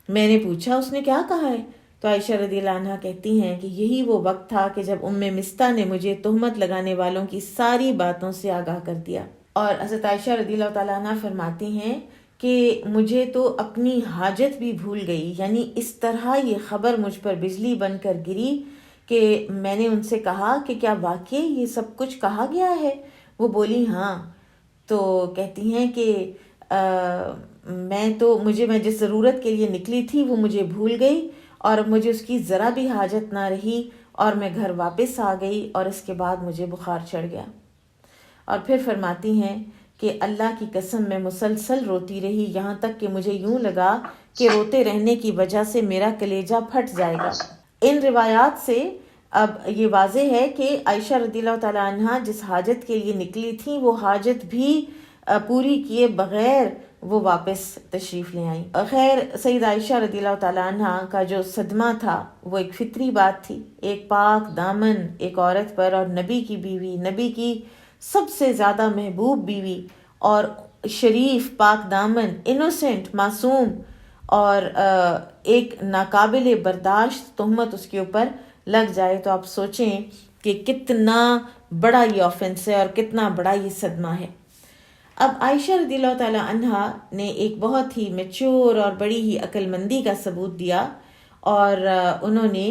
میں نے پوچھا اس نے کیا کہا ہے؟ تو عائشہ رضی اللہ عنہا کہتی ہیں کہ یہی وہ وقت تھا کہ جب ام مستح نے مجھے تہمت لگانے والوں کی ساری باتوں سے آگاہ کر دیا۔ اور حضرت عائشہ رضی اللہ تعالیٰ عنہ فرماتی ہیں کہ مجھے تو اپنی حاجت بھی بھول گئی، یعنی اس طرح یہ خبر مجھ پر بجلی بن کر گری کہ میں نے ان سے کہا کہ کیا واقعی یہ سب کچھ کہا گیا ہے؟ وہ بولی ہاں۔ تو کہتی ہیں کہ میں جس ضرورت کے لیے نکلی تھی وہ مجھے بھول گئی، اور مجھے اس کی ذرا بھی حاجت نہ رہی، اور میں گھر واپس آ گئی، اور اس کے بعد مجھے بخار چڑھ گیا۔ اور پھر فرماتی ہیں کہ اللہ کی قسم میں مسلسل روتی رہی، یہاں تک کہ مجھے یوں لگا کہ روتے رہنے کی وجہ سے میرا کلیجہ پھٹ جائے گا۔ ان روایات سے اب یہ واضح ہے کہ عائشہ رضی اللہ تعالیٰ عنہ جس حاجت کے لیے نکلی تھیں وہ حاجت بھی پوری کیے بغیر وہ واپس تشریف لے آئیں۔ خیر، سید عائشہ رضی اللہ تعالیٰ عنہ کا جو صدمہ تھا وہ ایک فطری بات تھی، ایک پاک دامن ایک عورت پر، اور نبی کی بیوی، نبی کی سب سے زیادہ محبوب بیوی، اور شریف، پاک دامن، انوسینٹ، معصوم، اور ایک ناقابل برداشت تہمت اس کے اوپر لگ جائے، تو آپ سوچیں کہ کتنا بڑا یہ آفنس ہے اور کتنا بڑا یہ صدمہ ہے۔ اب عائشہ رضی اللہ تعالیٰ عنہا نے ایک بہت ہی میچور اور بڑی ہی عقل مندی کا ثبوت دیا، اور انہوں نے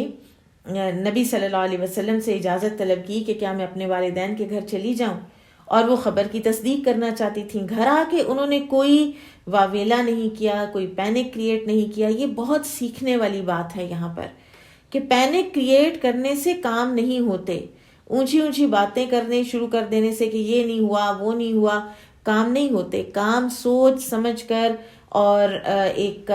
نبی صلی اللہ علیہ وسلم سے اجازت طلب کی کہ کیا میں اپنے والدین کے گھر چلی جاؤں، اور وہ خبر کی تصدیق کرنا چاہتی تھیں۔ گھر آ کے انہوں نے کوئی واویلا نہیں کیا، کوئی پینک کریٹ نہیں کیا۔ یہ بہت سیکھنے والی بات ہے یہاں پر کہ پینک کریٹ کرنے سے کام نہیں ہوتے، اونچی اونچی باتیں کرنے شروع کر دینے سے کہ یہ نہیں ہوا وہ نہیں ہوا، کام نہیں ہوتے۔ کام سوچ سمجھ کر اور ایک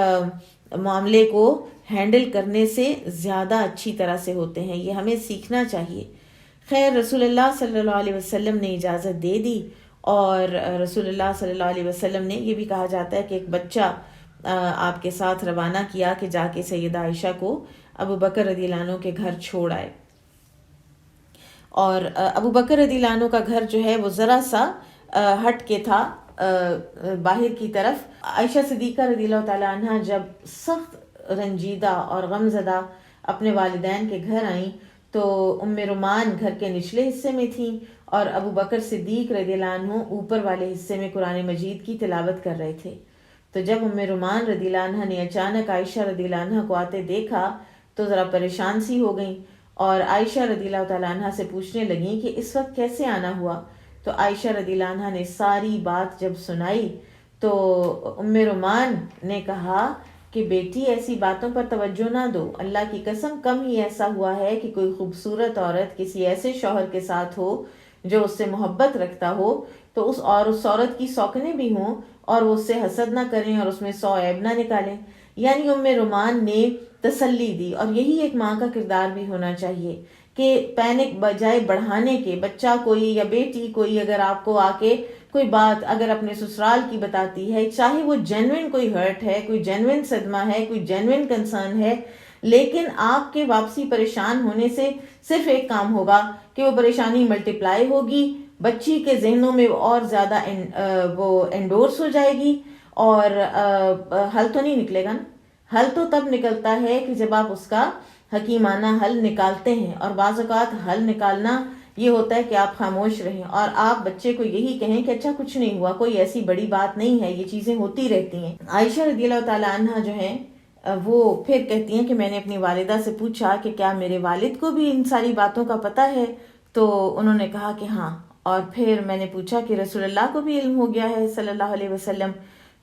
معاملے کو ہینڈل کرنے سے زیادہ اچھی طرح سے ہوتے ہیں، یہ ہمیں سیکھنا چاہیے۔ خیر، رسول اللہ صلی اللہ علیہ وسلم نے اجازت دے دی، اور رسول اللہ صلی اللہ علیہ وسلم نے، یہ بھی کہا جاتا ہے کہ ایک بچہ آپ کے ساتھ روانہ کیا کہ جا کے سیدہ عائشہ کو ابو بکر رضی اللہ عنہ کے گھر چھوڑ آئے۔ اور ابو بکر رضی اللہ عنہ کا گھر جو ہے وہ ذرا سا ہٹ کے تھا باہر کی طرف۔ عائشہ صدیقہ رضی اللہ تعالیٰ عنہ جب سخت رنجیدہ اور غم زدہ اپنے والدین کے گھر آئیں تو ام رومان گھر کے نچلے حصے میں تھیں، اور ابو بکر صدیق رضی اللہ عنہ اوپر والے حصے میں قرآن مجید کی تلاوت کر رہے تھے۔ تو جب ام رومان رضی اللہ عنہ نے اچانک عائشہ رضی اللہ عنہ کو آتے دیکھا تو ذرا پریشان سی ہو گئیں، اور عائشہ رضی اللہ تعالیٰ عنہ سے پوچھنے لگیں کہ اس وقت کیسے آنا ہوا؟ تو عائشہ رضی اللہ عنہ نے ساری بات جب سنائی تو ام رومان نے کہا کہ بیٹی ایسی باتوں پر توجہ نہ دو، اللہ کی قسم کم ہی ایسا ہوا ہے کہ کوئی خوبصورت عورت کسی ایسے شوہر کے ساتھ ہو جو اس سے محبت رکھتا ہو تو اس عورت کی سوکنیں بھی ہوں اور وہ اس سے حسد نہ کریں اور اس میں 100 عیب نہ نکالیں۔ یعنی ام رومان نے تسلی دی، اور یہی ایک ماں کا کردار بھی ہونا چاہیے کہ پینک بجائے بڑھانے کے، بچہ کوئی یا بیٹی کوئی اگر آپ کو آ کے کوئی بات اگر اپنے سسرال کی بتاتی ہے، چاہے وہ جینوین کوئی ہرٹ ہے، کوئی جینوین صدمہ ہے، کوئی جینوین کنسرن ہے، لیکن آپ کے واپسی پریشان ہونے سے صرف ایک کام ہوگا کہ وہ پریشانی ملٹیپلائی ہوگی، بچی کے ذہنوں میں اور زیادہ وہ انڈورس ہو جائے گی، اور حل تو نہیں نکلے گا نا۔ حل تو تب نکلتا ہے کہ جب آپ اس کا حکیمانہ حل نکالتے ہیں، اور بعض اوقات حل نکالنا یہ ہوتا ہے کہ آپ خاموش رہیں اور آپ بچے کو یہی کہیں کہ اچھا کچھ نہیں ہوا، کوئی ایسی بڑی بات نہیں ہے، یہ چیزیں ہوتی رہتی ہیں۔ عائشہ رضی اللہ تعالی عنہ جو ہیں وہ پھر کہتی ہیں کہ میں نے اپنی والدہ سے پوچھا کہ کیا میرے والد کو بھی ان ساری باتوں کا پتہ ہے؟ تو انہوں نے کہا کہ ہاں۔ اور پھر میں نے پوچھا کہ رسول اللہ کو بھی علم ہو گیا ہے صلی اللہ علیہ وسلم؟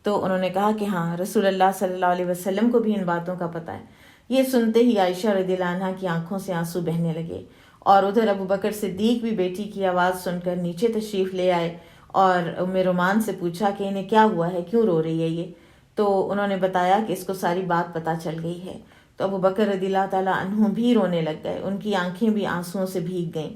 تو انہوں نے کہا کہ ہاں، رسول اللہ صلی اللہ علیہ وسلم کو بھی ان باتوں کا پتہ ہے۔ یہ سنتے ہی عائشہ رضی اللہ عنہ کی آنکھوں سے آنسو بہنے لگے، اور ادھر ابو بکر صدیق بھی بیٹی کی آواز سن کر نیچے تشریف لے آئے اور ام رومان سے پوچھا کہ انہیں کیا ہوا ہے، کیوں رو رہی ہے یہ؟ تو انہوں نے بتایا کہ اس کو ساری بات پتہ چل گئی ہے۔ تو ابو بکر رضی اللہ تعالیٰ عنہ بھی رونے لگ گئے، ان کی آنکھیں بھی آنسوؤں سے بھیگ گئیں۔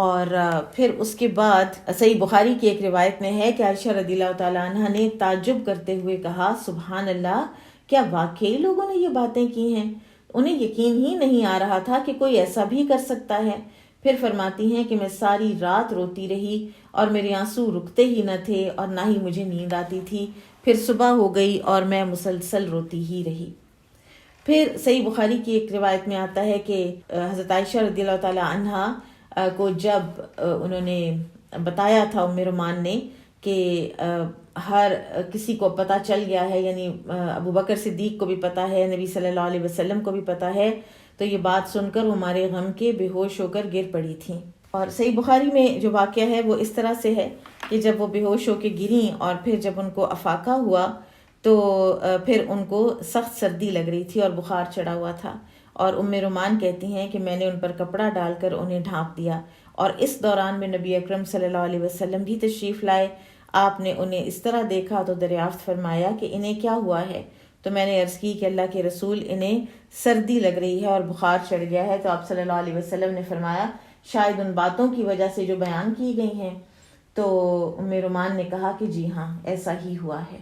اور پھر اس کے بعد صحیح بخاری کی ایک روایت میں ہے کہ عائشہ رضی اللہ تعالیٰ عنہ نے تعجب کرتے ہوئے کہا، سبحان اللہ، کیا واقعی لوگوں نے یہ باتیں کی ہیں؟ انہیں یقین ہی نہیں آ رہا تھا کہ کوئی ایسا بھی کر سکتا ہے۔ پھر فرماتی ہیں کہ میں ساری رات روتی رہی اور میرے آنسو رکتے ہی نہ تھے اور نہ ہی مجھے نیند آتی تھی۔ پھر صبح ہو گئی اور میں مسلسل روتی ہی رہی۔ پھر صحیح بخاری کی ایک روایت میں آتا ہے کہ حضرت عائشہ رضی اللہ تعالی عنہا کو جب انہوں نے بتایا تھا ام رومان نے کہ ہر کسی کو پتہ چل گیا ہے، یعنی ابو بکر صدیق کو بھی پتہ ہے، نبی صلی اللہ علیہ وسلم کو بھی پتہ ہے، تو یہ بات سن کر وہ مارے غم کے بے ہوش ہو کر گر پڑی تھیں۔ اور صحیح بخاری میں جو واقعہ ہے وہ اس طرح سے ہے کہ جب وہ بے ہوش ہو کے گریں اور پھر جب ان کو افاقہ ہوا تو پھر ان کو سخت سردی لگ رہی تھی اور بخار چڑھا ہوا تھا، اور ام رومان کہتی ہیں کہ میں نے ان پر کپڑا ڈال کر انہیں ڈھانپ دیا، اور اس دوران میں نبی اکرم صلی اللہ علیہ وسلم بھی تشریف لائے۔ آپ نے انہیں اس طرح دیکھا تو دریافت فرمایا کہ انہیں کیا ہوا ہے؟ تو میں نے عرض کی کہ اللہ کے رسول، انہیں سردی لگ رہی ہے اور بخار چڑھ گیا ہے۔ تو آپ صلی اللہ علیہ وسلم نے فرمایا شاید ان باتوں کی وجہ سے جو بیان کی گئی ہیں۔ تو ام رومان نے کہا کہ جی ہاں، ایسا ہی ہوا ہے۔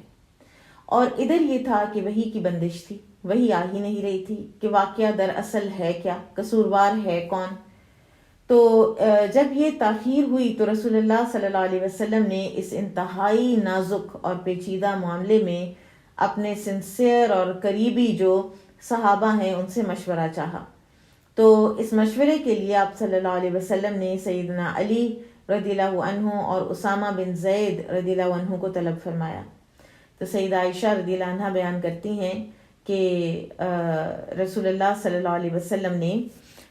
اور ادھر یہ تھا کہ وحی کی بندش تھی، وحی آ ہی نہیں رہی تھی کہ واقعہ دراصل ہے کیا، قصوروار ہے کون۔ تو جب یہ تاخیر ہوئی تو رسول اللہ صلی اللہ علیہ وسلم نے اس انتہائی نازک اور پیچیدہ معاملے میں اپنے سنسیئر اور قریبی جو صحابہ ہیں ان سے مشورہ چاہا۔ تو اس مشورے کے لیے آپ صلی اللہ علیہ وسلم نے سیدنا علی رضی اللہ عنہ اور اسامہ بن زید رضی اللہ عنہ کو طلب فرمایا۔ تو سیدہ عائشہ رضی اللہ عنہ بیان کرتی ہیں کہ رسول اللہ صلی اللہ علیہ وسلم نے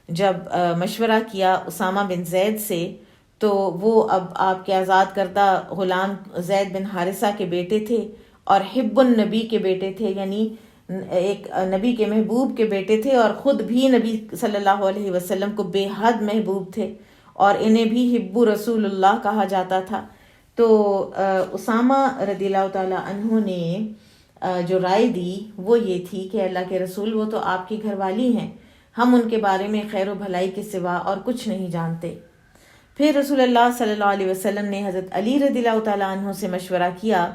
جب مشورہ کیا اسامہ بن زید سے، تو وہ اب آپ کے آزاد کردہ غلام زید بن حارثہ کے بیٹے تھے اور حب النبی کے بیٹے تھے، یعنی ایک نبی کے محبوب کے بیٹے تھے، اور خود بھی نبی صلی اللہ علیہ وسلم کو بے حد محبوب تھے، اور انہیں بھی حب رسول اللہ کہا جاتا تھا۔ تو اسامہ رضی اللہ تعالی عنہ نے جو رائے دی وہ یہ تھی کہ اللہ کے رسول، وہ تو آپ کی گھر والی ہیں، ہم ان کے بارے میں خیر و بھلائی کے سوا اور کچھ نہیں جانتے۔ پھر رسول اللہ صلی اللہ علیہ وسلم نے حضرت علی رضی اللہ تعالیٰ عنہ سے مشورہ کیا،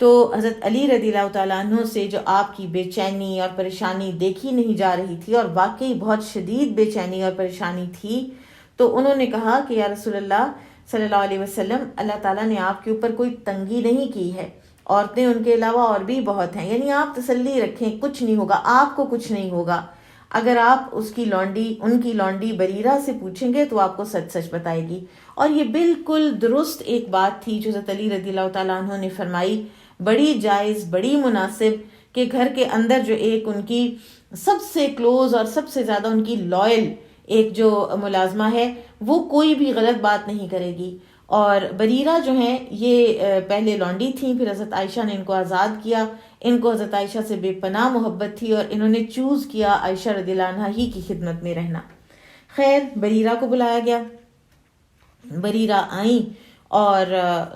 تو حضرت علی رضی اللہ تعالیٰ عنہ سے جو آپ کی بے چینی اور پریشانی دیکھی نہیں جا رہی تھی، اور واقعی بہت شدید بے چینی اور پریشانی تھی، تو انہوں نے کہا کہ یا رسول اللہ صلی اللہ علیہ وسلم، اللہ تعالیٰ نے آپ کے اوپر کوئی تنگی نہیں کی ہے، عورتیں ان کے علاوہ اور بھی بہت ہیں، یعنی آپ تسلی رکھیں، کچھ نہیں ہوگا، آپ کو کچھ نہیں ہوگا۔ اگر آپ ان کی لونڈی بریرہ سے پوچھیں گے تو آپ کو سچ سچ بتائے گی۔ اور یہ بالکل درست ایک بات تھی جو حضرت علی رضی اللہ تعالیٰ عنہ نے فرمائی، بڑی جائز، بڑی مناسب، کہ گھر کے اندر جو ایک ان کی سب سے کلوز اور سب سے زیادہ ان کی لائل ایک جو ملازمہ ہے، وہ کوئی بھی غلط بات نہیں کرے گی۔ اور بریرہ جو ہیں یہ پہلے لونڈی تھیں، پھر حضرت عائشہ نے ان کو آزاد کیا۔ ان کو حضرت عائشہ سے بے پناہ محبت تھی اور انہوں نے چوز کیا عائشہ رضی اللہ عنہا ہی کی خدمت میں رہنا۔ خیر، بریرہ کو بلایا گیا، بریرہ آئیں اور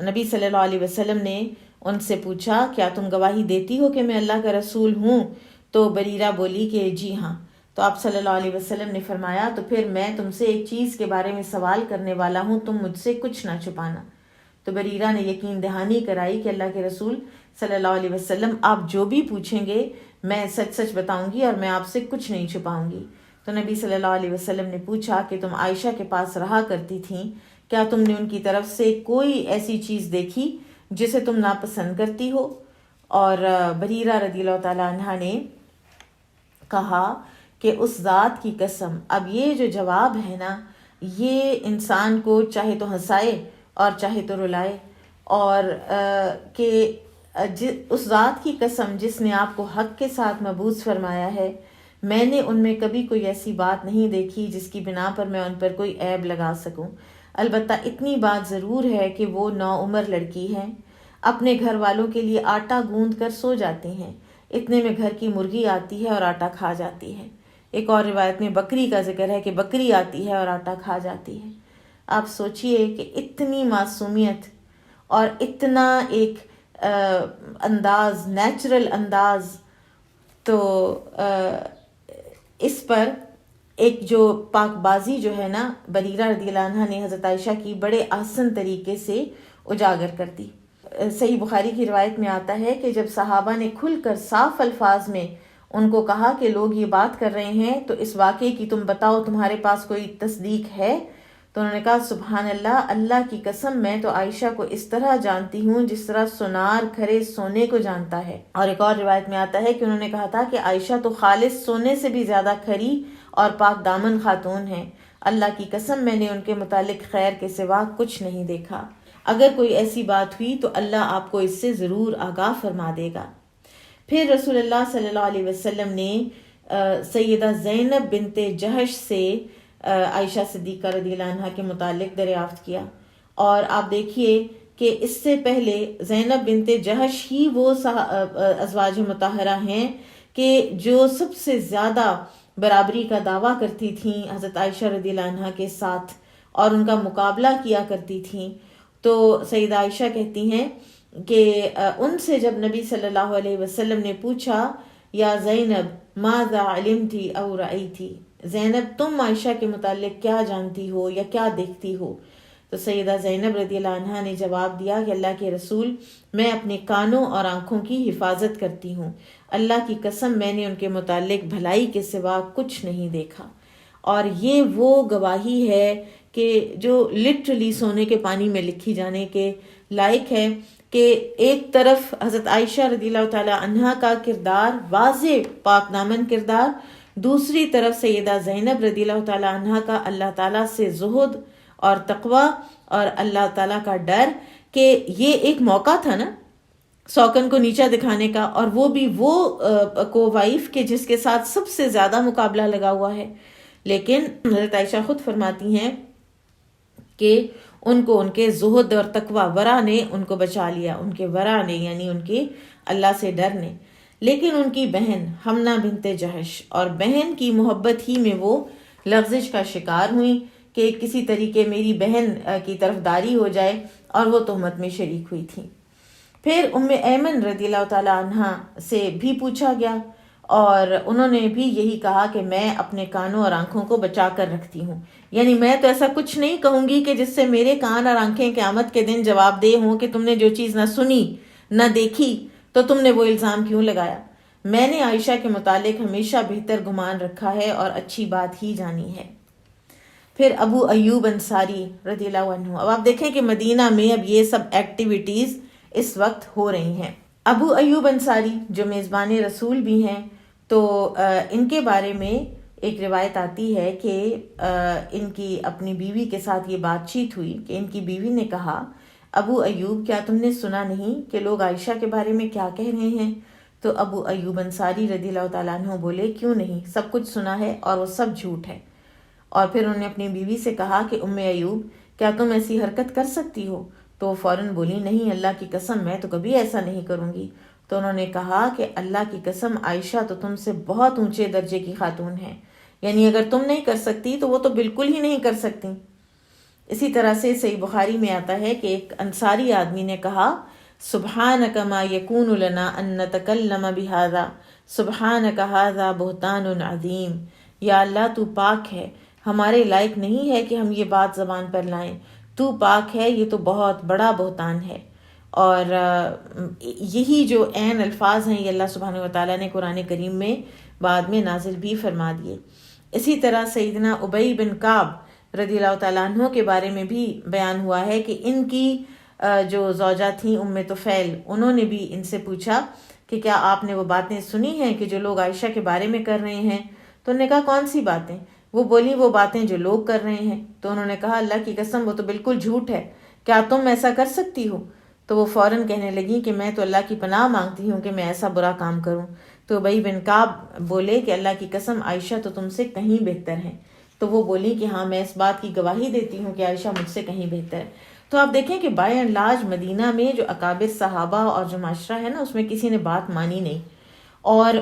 نبی صلی اللہ علیہ وسلم نے ان سے پوچھا کیا تم گواہی دیتی ہو کہ میں اللہ کا رسول ہوں؟ تو بریرہ بولی کہ جی ہاں۔ تو آپ صلی اللہ علیہ وسلم نے فرمایا تو پھر میں تم سے ایک چیز کے بارے میں سوال کرنے والا ہوں، تم مجھ سے کچھ نہ چھپانا۔ تو بریرہ نے یقین دہانی کرائی کہ اللہ کے رسول صلی اللہ علیہ وسلم آپ جو بھی پوچھیں گے میں سچ سچ بتاؤں گی اور میں آپ سے کچھ نہیں چھپاؤں گی۔ تو نبی صلی اللہ علیہ وسلم نے پوچھا کہ تم عائشہ کے پاس رہا کرتی تھیں، کیا تم نے ان کی طرف سے کوئی ایسی چیز دیکھی جسے تم ناپسند کرتی ہو؟ اور بریرہ رضی اللہ تعالیٰ عنہ نے کہا کہ اس ذات کی قسم. اب یہ جو جواب ہے نا، یہ انسان کو چاہے تو ہنسائے اور چاہے تو رلائے، اور کہ اس ذات کی قسم جس نے آپ کو حق کے ساتھ مبعوث فرمایا ہے، میں نے ان میں کبھی کوئی ایسی بات نہیں دیکھی جس کی بنا پر میں ان پر کوئی عیب لگا سکوں. البتہ اتنی بات ضرور ہے کہ وہ نوعمر لڑکی ہیں، اپنے گھر والوں کے لیے آٹا گوندھ کر سو جاتی ہیں، اتنے میں گھر کی مرغی آتی ہے اور آٹا کھا جاتی ہے. ایک اور روایت میں بکری کا ذکر ہے کہ بکری آتی ہے اور آٹا کھا جاتی ہے. آپ سوچئے کہ اتنی معصومیت اور اتنا ایک انداز، نیچرل انداز. تو اس پر ایک جو پاک بازی جو ہے نا بریرہ رضی اللہ عنہ نے حضرت عائشہ کی بڑے احسن طریقے سے اجاگر کر دی. صحیح بخاری کی روایت میں آتا ہے کہ جب صحابہ نے کھل کر صاف الفاظ میں ان کو کہا کہ لوگ یہ بات کر رہے ہیں تو اس واقعے کی تم بتاؤ، تمہارے پاس کوئی تصدیق ہے؟ تو انہوں نے کہا سبحان اللہ، اللہ کی قسم میں تو عائشہ کو اس طرح جانتی ہوں جس طرح سونار کھرے سونے کو جانتا ہے. اور ایک اور روایت میں آتا ہے کہ انہوں نے کہا تھا کہ عائشہ تو خالص سونے سے بھی زیادہ کھری اور پاک دامن خاتون ہیں، اللہ کی قسم میں نے ان کے متعلق خیر کے سوا کچھ نہیں دیکھا. اگر کوئی ایسی بات ہوئی تو اللہ آپ کو اس سے ضرور آگاہ فرما دے گا. پھر رسول اللہ صلی اللہ علیہ وسلم نے سیدہ زینب بنت جہش سے عائشہ صدیقہ رضی اللہ عنہ کے متعلق دریافت کیا. اور آپ دیکھیے کہ اس سے پہلے زینب بنت جہش ہی وہ ازواج مطہرہ ہیں کہ جو سب سے زیادہ برابری کا دعویٰ کرتی تھیں حضرت عائشہ رضی اللہ عنہ کے ساتھ اور ان کا مقابلہ کیا کرتی تھیں. تو سیدہ عائشہ کہتی ہیں کہ ان سے جب نبی صلی اللہ علیہ وسلم نے پوچھا یا زینب ماذا علمتی او رأیتی، زینب تم عائشہ کے متعلق کیا جانتی ہو یا کیا دیکھتی ہو؟ تو سیدہ زینب رضی اللہ عنہا نے جواب دیا کہ اللہ کے رسول، میں اپنے کانوں اور آنکھوں کی حفاظت کرتی ہوں، اللہ کی قسم میں نے ان کے متعلق بھلائی کے سوا کچھ نہیں دیکھا. اور یہ وہ گواہی ہے کہ جو لٹرلی سونے کے پانی میں لکھی جانے کے لائق ہے کہ ایک طرف حضرت عائشہ رضی اللہ تعالی عنہا کا کردار واضح پاک دامن کردار، دوسری طرف سیدہ زینب رضی اللہ تعالی عنہا کا اللہ تعالیٰ سے زہد اور تقوی اور اللہ تعالیٰ کا ڈر، کہ یہ ایک موقع تھا نا سوکن کو نیچا دکھانے کا، اور وہ بھی وہ کو وائف کے جس کے ساتھ سب سے زیادہ مقابلہ لگا ہوا ہے. لیکن حضرت عائشہ خود فرماتی ہیں کہ ان کو ان کے زہد اور تقوی ورع نے ان کو بچا لیا، ان کے ورع نے یعنی ان کے اللہ سے ڈر نے. لیکن ان کی بہن حمنہ بنت جہش اور بہن کی محبت ہی میں وہ لغزش کا شکار ہوئیں کہ کسی طریقے میری بہن کی طرفداری ہو جائے، اور وہ تہمت میں شریک ہوئی تھیں. پھر ام ایمن رضی اللہ تعالی عنہا سے بھی پوچھا گیا اور انہوں نے بھی یہی کہا کہ میں اپنے کانوں اور آنکھوں کو بچا کر رکھتی ہوں، یعنی میں تو ایسا کچھ نہیں کہوں گی کہ جس سے میرے کان اور آنکھیں قیامت کے دن جواب دہ ہوں کہ تم نے جو چیز نہ سنی نہ دیکھی تو تم نے وہ الزام کیوں لگایا. میں نے عائشہ کے متعلق ہمیشہ بہتر گمان رکھا ہے اور اچھی بات ہی جانی ہے. پھر ابو ایوب انصاری رضی اللہ عنہ، اب آپ دیکھیں کہ مدینہ میں اب یہ سب ایکٹیویٹیز اس وقت ہو رہی ہیں. ابو ایوب انصاری جو میزبان رسول بھی ہیں، تو ان کے بارے میں ایک روایت آتی ہے کہ ان کی اپنی بیوی کے ساتھ یہ بات چیت ہوئی کہ ان کی بیوی نے کہا ابو ایوب کیا تم نے سنا نہیں کہ لوگ عائشہ کے بارے میں کیا کہہ رہے ہیں؟ تو ابو ایوب انصاری رضی اللہ تعالیٰ عنہ بولے کیوں نہیں، سب کچھ سنا ہے اور وہ سب جھوٹ ہے. اور پھر انہوں نے اپنی بیوی سے کہا کہ ام ایوب کیا تم ایسی حرکت کر سکتی ہو؟ تو وہ فوراً بولی نہیں، اللہ کی قسم میں تو کبھی ایسا نہیں کروں گی. تو انہوں نے کہا کہ اللہ کی قسم عائشہ تو تم سے بہت اونچے درجے کی خاتون ہے، یعنی اگر تم نہیں کر سکتی تو وہ تو بالکل ہی نہیں کر سکتی. اسی طرح سے صحیح بخاری میں آتا ہے کہ ایک انصاری آدمی نے کہا سبحانک ما یکون لنا ان نتکلم بہذا، سبحانک ھذا بہتان عظیم، یا اللہ تو پاک ہے، ہمارے لائق نہیں ہے کہ ہم یہ بات زبان پر لائیں، تو پاک ہے، یہ تو بہت بڑا بہتان ہے. اور یہی جو عین الفاظ ہیں یہ اللہ سبحانہ وتعالیٰ نے قرآن کریم میں بعد میں نازل بھی فرما دیے. اسی طرح سیدنا ابی بن کعب رضی اللہ تعالیٰ عنہ کے بارے میں بھی بیان ہوا ہے کہ ان کی جو زوجہ تھیں ام طفیل، انہوں نے بھی ان سے پوچھا کہ کیا آپ نے وہ باتیں سنی ہیں کہ جو لوگ عائشہ کے بارے میں کر رہے ہیں؟ تو انہوں نے کہا کون سی باتیں؟ وہ بولی وہ باتیں جو لوگ کر رہے ہیں۔ تو انہوں نے کہا اللہ کی قسم وہ تو بالکل جھوٹ ہے، کیا تم ایسا کر سکتی ہو؟ تو وہ فوراً کہنے لگی کہ میں تو اللہ کی پناہ مانگتی ہوں کہ میں ایسا برا کام کروں۔ تو ابی بن کعب بولے کہ اللہ کی قسم عائشہ تو تم سے کہیں بہتر ہیں۔ تو وہ بولی کہ ہاں میں اس بات کی گواہی دیتی ہوں کہ عائشہ مجھ سے کہیں بہتر ہے۔ تو آپ دیکھیں کہ بائی اینڈ لارج مدینہ میں جو اکابر صحابہ اور جو معاشرہ ہے نا، اس میں کسی نے بات مانی نہیں، اور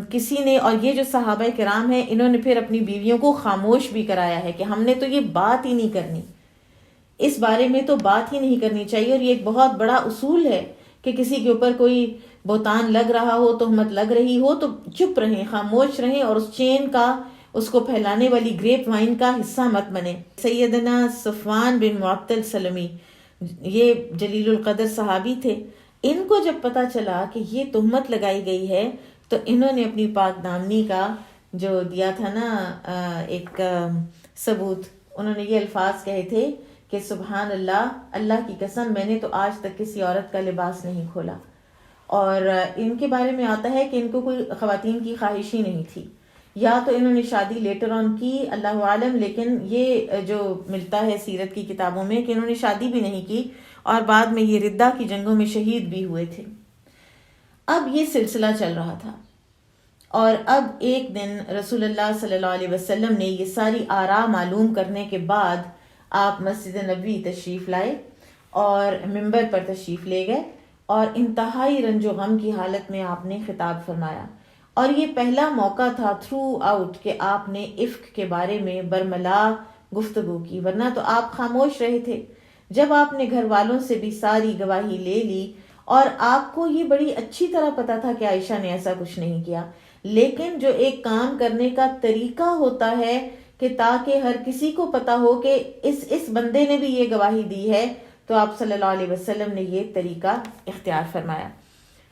کسی نے، اور یہ جو صحابہ کرام ہیں انہوں نے پھر اپنی بیویوں کو خاموش بھی کرایا ہے کہ ہم نے تو یہ بات ہی نہیں کرنی، اس بارے میں تو بات ہی نہیں کرنی چاہیے۔ اور یہ ایک بہت بڑا اصول ہے کہ کسی کے اوپر کوئی بہتان لگ رہا ہو، تہمت لگ رہی ہو تو چپ رہیں، خاموش رہیں، اور اس چین کا، اس کو پھیلانے والی گریپ وائن کا حصہ مت بنے۔ سیدنا صفوان بن معطل سلمی، یہ جلیل القدر صحابی تھے، ان کو جب پتا چلا کہ یہ تہمت لگائی گئی ہے تو انہوں نے اپنی پاک دامنی کا جو دیا تھا نا ایک ثبوت، انہوں نے یہ الفاظ کہے تھے کہ سبحان اللہ، اللہ کی قسم میں نے تو آج تک کسی عورت کا لباس نہیں کھولا۔ اور ان کے بارے میں آتا ہے کہ ان کو کوئی خواتین کی خواہش ہی نہیں تھی، یا تو انہوں نے شادی لیٹر آن کی، اللہ عالم، لیکن یہ جو ملتا ہے سیرت کی کتابوں میں کہ انہوں نے شادی بھی نہیں کی، اور بعد میں یہ ردہ کی جنگوں میں شہید بھی ہوئے تھے۔ اب یہ سلسلہ چل رہا تھا، اور اب ایک دن رسول اللہ صلی اللہ علیہ وسلم نے یہ ساری آراء معلوم کرنے کے بعد آپ مسجد نبوی تشریف لائے اور ممبر پر تشریف لے گئے، اور انتہائی رنج و غم کی حالت میں آپ نے خطاب فرمایا۔ اور یہ پہلا موقع تھا تھرو آؤٹ کہ آپ نے عفق کے بارے میں برملا گفتگو کی، ورنہ تو آپ خاموش رہے تھے۔ جب آپ نے گھر والوں سے بھی ساری گواہی لے لی، اور آپ کو یہ بڑی اچھی طرح پتا تھا کہ عائشہ نے ایسا کچھ نہیں کیا، لیکن جو ایک کام کرنے کا طریقہ ہوتا ہے کہ تاکہ ہر کسی کو پتا ہو کہ اس بندے نے بھی یہ گواہی دی ہے، تو آپ صلی اللہ علیہ وسلم نے یہ طریقہ اختیار فرمایا۔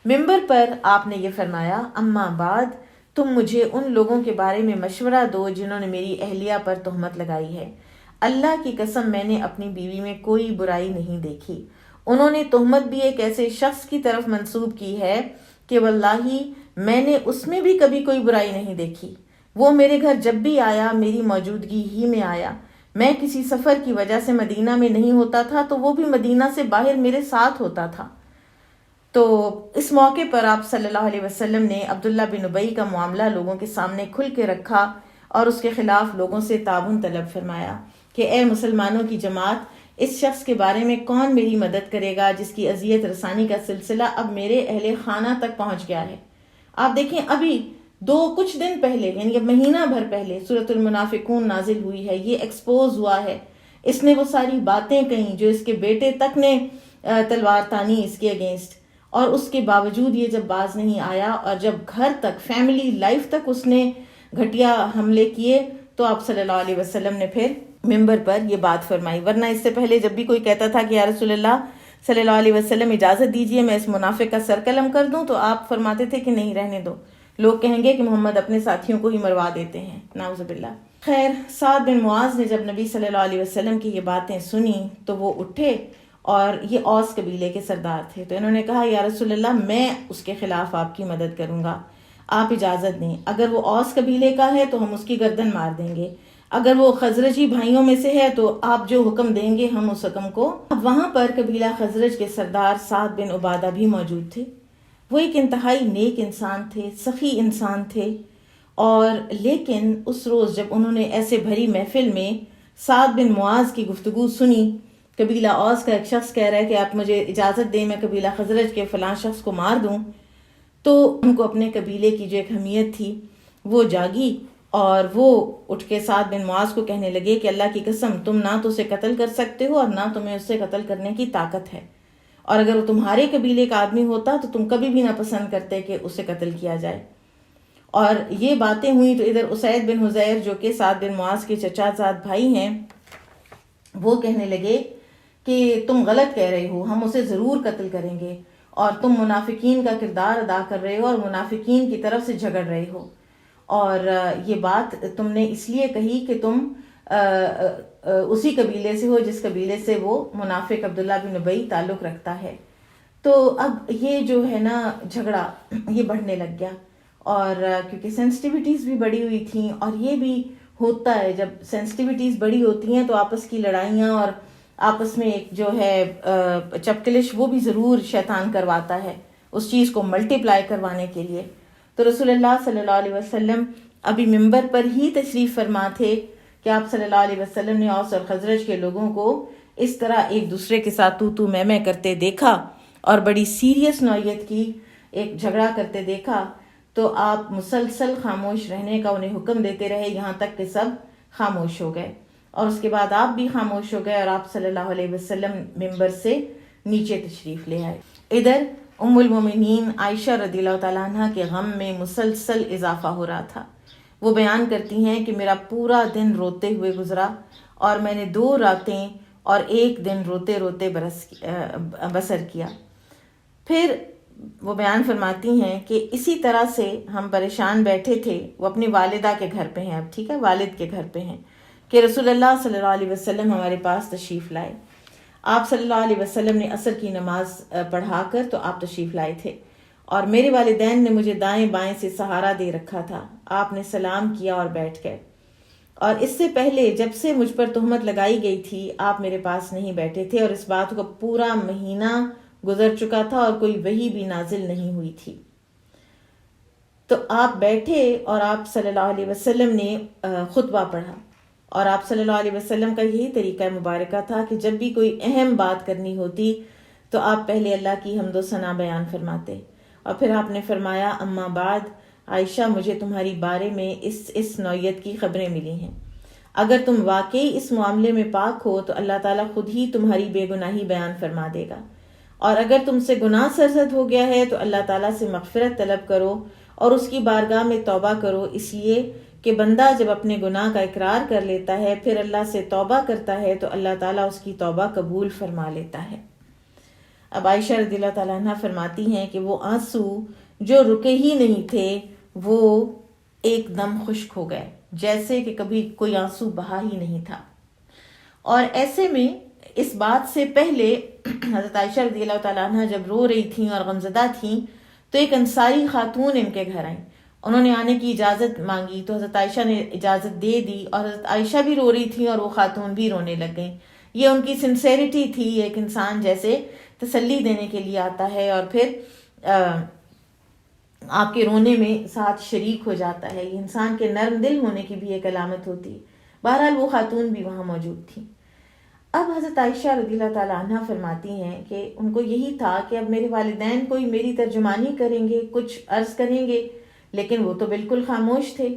ممبر پر آپ نے یہ فرمایا، اما بعد، تم مجھے ان لوگوں کے بارے میں مشورہ دو جنہوں نے میری اہلیہ پر تہمت لگائی ہے۔ اللہ کی قسم میں نے اپنی بیوی میں کوئی برائی نہیں دیکھی، انہوں نے تہمت بھی ایک ایسے شخص کی طرف منسوب کی ہے کہ واللہ میں نے اس میں بھی کبھی کوئی برائی نہیں دیکھی۔ وہ میرے گھر جب بھی آیا میری موجودگی ہی میں آیا، میں کسی سفر کی وجہ سے مدینہ میں نہیں ہوتا تھا تو وہ بھی مدینہ سے باہر میرے ساتھ ہوتا تھا۔ تو اس موقع پر آپ صلی اللہ علیہ وسلم نے عبداللہ بن ابی کا معاملہ لوگوں کے سامنے کھل کے رکھا اور اس کے خلاف لوگوں سے تعاون طلب فرمایا کہ اے مسلمانوں کی جماعت، اس شخص کے بارے میں کون میری مدد کرے گا جس کی اذیت رسانی کا سلسلہ اب میرے اہل خانہ تک پہنچ گیا ہے۔ آپ دیکھیں ابھی کچھ دن پہلے، یعنی مہینہ بھر پہلے سورۃ المنافقون نازل ہوئی ہے، یہ ایکسپوز ہوا ہے، اس نے وہ ساری باتیں کہیں جو اس کے بیٹے تک نے تلوار تانی اس کے اگینسٹ، اور اس کے باوجود یہ جب باز نہیں آیا اور جب گھر تک، فیملی لائف تک اس نے گھٹیا حملے کیے، تو آپ صلی اللہ علیہ وسلم نے پھر ممبر پر یہ بات فرمائی۔ ورنہ اس سے پہلے جب بھی کوئی کہتا تھا کہ یا رسول اللہ صلی اللہ علیہ وسلم اجازت دیجئے میں اس منافق کا سر قلم کر دوں، تو آپ فرماتے تھے کہ نہیں، رہنے دو، لوگ کہیں گے کہ محمد اپنے ساتھیوں کو ہی مروا دیتے ہیں، نعوذ باللہ۔ خیر، سعد بن معاذ نے جب نبی صلی اللہ علیہ وسلم کی یہ باتیں سنی تو وہ اٹھے، اور یہ اوس قبیلے کے سردار تھے، تو انہوں نے کہا یا رسول اللہ میں اس کے خلاف آپ کی مدد کروں گا، آپ اجازت دیں، اگر وہ اوس قبیلے کا ہے تو ہم اس کی گردن مار دیں گے، اگر وہ خزرجی بھائیوں میں سے ہے تو آپ جو حکم دیں گے ہم اس حکم کو۔ اب وہاں پر قبیلہ خزرج کے سردار سعد بن عبادہ بھی موجود تھے، وہ ایک انتہائی نیک انسان تھے، سخی انسان تھے، اور لیکن اس روز جب انہوں نے ایسے بھری محفل میں سعد بن معاذ کی گفتگو سنی، قبیلہ اوس کا ایک شخص کہہ رہا ہے کہ آپ مجھے اجازت دیں میں قبیلہ خزرج کے فلاں شخص کو مار دوں، تو ان کو اپنے قبیلے کی جو ایک حمیت تھی وہ جاگی، اور وہ اٹھ کے سعد بن معاذ کو کہنے لگے کہ اللہ کی قسم تم نہ تو اسے قتل کر سکتے ہو اور نہ تمہیں اسے قتل کرنے کی طاقت ہے، اور اگر وہ تمہارے قبیلے کا آدمی ہوتا تو تم کبھی بھی نہ پسند کرتے کہ اسے قتل کیا جائے۔ اور یہ باتیں ہوئی تو ادھر اسید بن حضیر جو کہ سعد بن معاذ کے چچا زاد بھائی ہیں، وہ کہنے لگے کہ تم غلط کہہ رہے ہو، ہم اسے ضرور قتل کریں گے، اور تم منافقین کا کردار ادا کر رہے ہو اور منافقین کی طرف سے جھگڑ رہے ہو، اور یہ بات تم نے اس لیے کہی کہ تم اسی قبیلے سے ہو جس قبیلے سے وہ منافق عبداللہ بن ابی تعلق رکھتا ہے۔ تو اب یہ جو ہے نا جھگڑا یہ بڑھنے لگ گیا، اور کیونکہ سینسٹیوٹیز بھی بڑی ہوئی تھیں، اور یہ بھی ہوتا ہے جب سینسٹیوٹیز بڑی ہوتی ہیں تو آپس کی لڑائیاں اور آپس میں ایک جو ہے چپکلش وہ بھی ضرور شیطان کرواتا ہے اس چیز کو ملٹیپلائی کروانے کے لیے۔ تو رسول اللہ صلی اللہ علیہ وسلم ابھی ممبر پر ہی تشریف فرما تھے کہ آپ صلی اللہ علیہ وسلم نے اوس اور خزرج کے لوگوں کو اس طرح ایک دوسرے کے ساتھ تو میں کرتے دیکھا اور بڑی سیریس نوعیت کی ایک جھگڑا کرتے دیکھا، تو آپ مسلسل خاموش رہنے کا انہیں حکم دیتے رہے یہاں تک کہ سب خاموش ہو گئے، اور اس کے بعد آپ بھی خاموش ہو گئے اور آپ صلی اللہ علیہ وسلم ممبر سے نیچے تشریف لے آئے۔ ادھر ام المومنین عائشہ رضی اللہ تعالیٰ عنہ کے غم میں مسلسل اضافہ ہو رہا تھا۔ وہ بیان کرتی ہیں کہ میرا پورا دن روتے ہوئے گزرا، اور میں نے 2 راتیں اور 1 دن روتے روتے بسر کیا۔ پھر وہ بیان فرماتی ہیں کہ اسی طرح سے ہم پریشان بیٹھے تھے، وہ اپنی والدہ کے گھر پہ ہیں، اب ٹھیک ہے والد کے گھر پہ ہیں، کہ رسول اللہ صلی اللہ علیہ وسلم ہمارے پاس تشریف لائے۔ آپ صلی اللہ علیہ وسلم نے عصر کی نماز پڑھا کر تو آپ تشریف لائے تھے، اور میرے والدین نے مجھے دائیں بائیں سے سہارا دے رکھا تھا۔ آپ نے سلام کیا اور بیٹھ گئے، اور اس سے پہلے جب سے مجھ پر تہمت لگائی گئی تھی آپ میرے پاس نہیں بیٹھے تھے، اور اس بات کو پورا مہینہ گزر چکا تھا اور کوئی وحی بھی نازل نہیں ہوئی تھی۔ تو آپ بیٹھے اور آپ صلی اللہ علیہ وسلم نے خطبہ پڑھا، اور آپ صلی اللہ علیہ وسلم کا یہی طریقہ مبارکہ تھا کہ جب بھی کوئی اہم بات کرنی ہوتی تو آپ پہلے اللہ کی حمد و ثنا بیان فرماتے، اور پھر آپ نے فرمایا اما بعد عائشہ، مجھے تمہاری بارے میں اس نوعیت کی خبریں ملی ہیں، اگر تم واقعی اس معاملے میں پاک ہو تو اللہ تعالیٰ خود ہی تمہاری بے گناہی بیان فرما دے گا، اور اگر تم سے گناہ سرزد ہو گیا ہے تو اللہ تعالیٰ سے مغفرت طلب کرو اور اس کی بارگاہ میں توبہ کرو، اس لیے کہ بندہ جب اپنے گناہ کا اقرار کر لیتا ہے پھر اللہ سے توبہ کرتا ہے تو اللہ تعالیٰ اس کی توبہ قبول فرما لیتا ہے۔ اب عائشہ رضی اللہ تعالیٰ عنہ فرماتی ہیں کہ وہ آنسو جو رکے ہی نہیں تھے وہ ایک دم خشک ہو گئے، جیسے کہ کبھی کوئی آنسو بہا ہی نہیں تھا۔ اور ایسے میں اس بات سے پہلے حضرت عائشہ رضی اللہ تعالیٰ عنہ جب رو رہی تھیں اور غمزدہ تھیں تو ایک انصاری خاتون ان کے گھر آئیں، انہوں نے آنے کی اجازت مانگی تو حضرت عائشہ نے اجازت دے دی، اور حضرت عائشہ بھی رو رہی تھیں اور وہ خاتون بھی رونے لگ گئیں۔ یہ ان کی سنسیریٹی تھی، ایک انسان جیسے تسلی دینے کے لیے آتا ہے اور پھر آپ کے رونے میں ساتھ شریک ہو جاتا ہے، یہ انسان کے نرم دل ہونے کی بھی ایک علامت ہوتی ہے۔ بہرحال وہ خاتون بھی وہاں موجود تھیں۔ اب حضرت عائشہ رضی اللہ تعالیٰ عنہ فرماتی ہیں کہ ان کو یہی تھا کہ اب میرے والدین کوئی میری ترجمانی کریں گے، کچھ عرض کریں گے، لیکن وہ تو بالکل خاموش تھے۔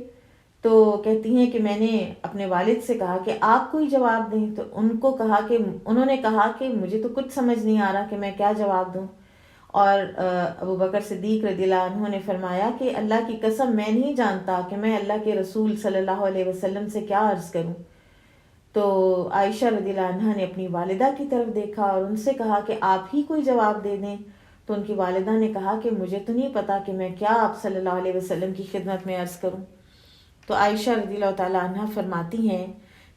تو کہتی ہیں کہ میں نے اپنے والد سے کہا کہ آپ کوئی جواب دیں، تو انہوں نے کہا کہ مجھے تو کچھ سمجھ نہیں آ رہا کہ میں کیا جواب دوں، اور ابو بکر صدیق رضی اللہ عنہ نے فرمایا کہ اللہ کی قسم میں نہیں جانتا کہ میں اللہ کے رسول صلی اللہ علیہ وسلم سے کیا عرض کروں۔ تو عائشہ رضی اللہ عنہ نے اپنی والدہ کی طرف دیکھا اور ان سے کہا کہ آپ ہی کوئی جواب دے دیں، تو ان کی والدہ نے کہا کہ مجھے تو نہیں پتا کہ میں کیا آپ صلی اللہ علیہ وسلم کی خدمت میں عرض کروں۔ تو عائشہ رضی اللہ تعالیٰ عنہ فرماتی ہیں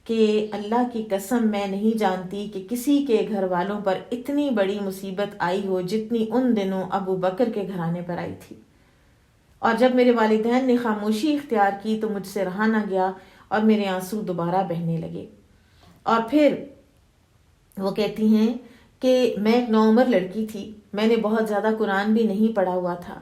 کہ اللہ کی قسم میں نہیں جانتی کہ کسی کے گھر والوں پر اتنی بڑی مصیبت آئی ہو جتنی ان دنوں ابو بکر کے گھرانے پر آئی تھی، اور جب میرے والدین نے خاموشی اختیار کی تو مجھ سے رہا نہ گیا اور میرے آنسو دوبارہ بہنے لگے۔ اور پھر وہ کہتی ہیں کہ میں ایک نوعمر لڑکی تھی، میں نے بہت زیادہ قرآن بھی نہیں پڑھا ہوا تھا،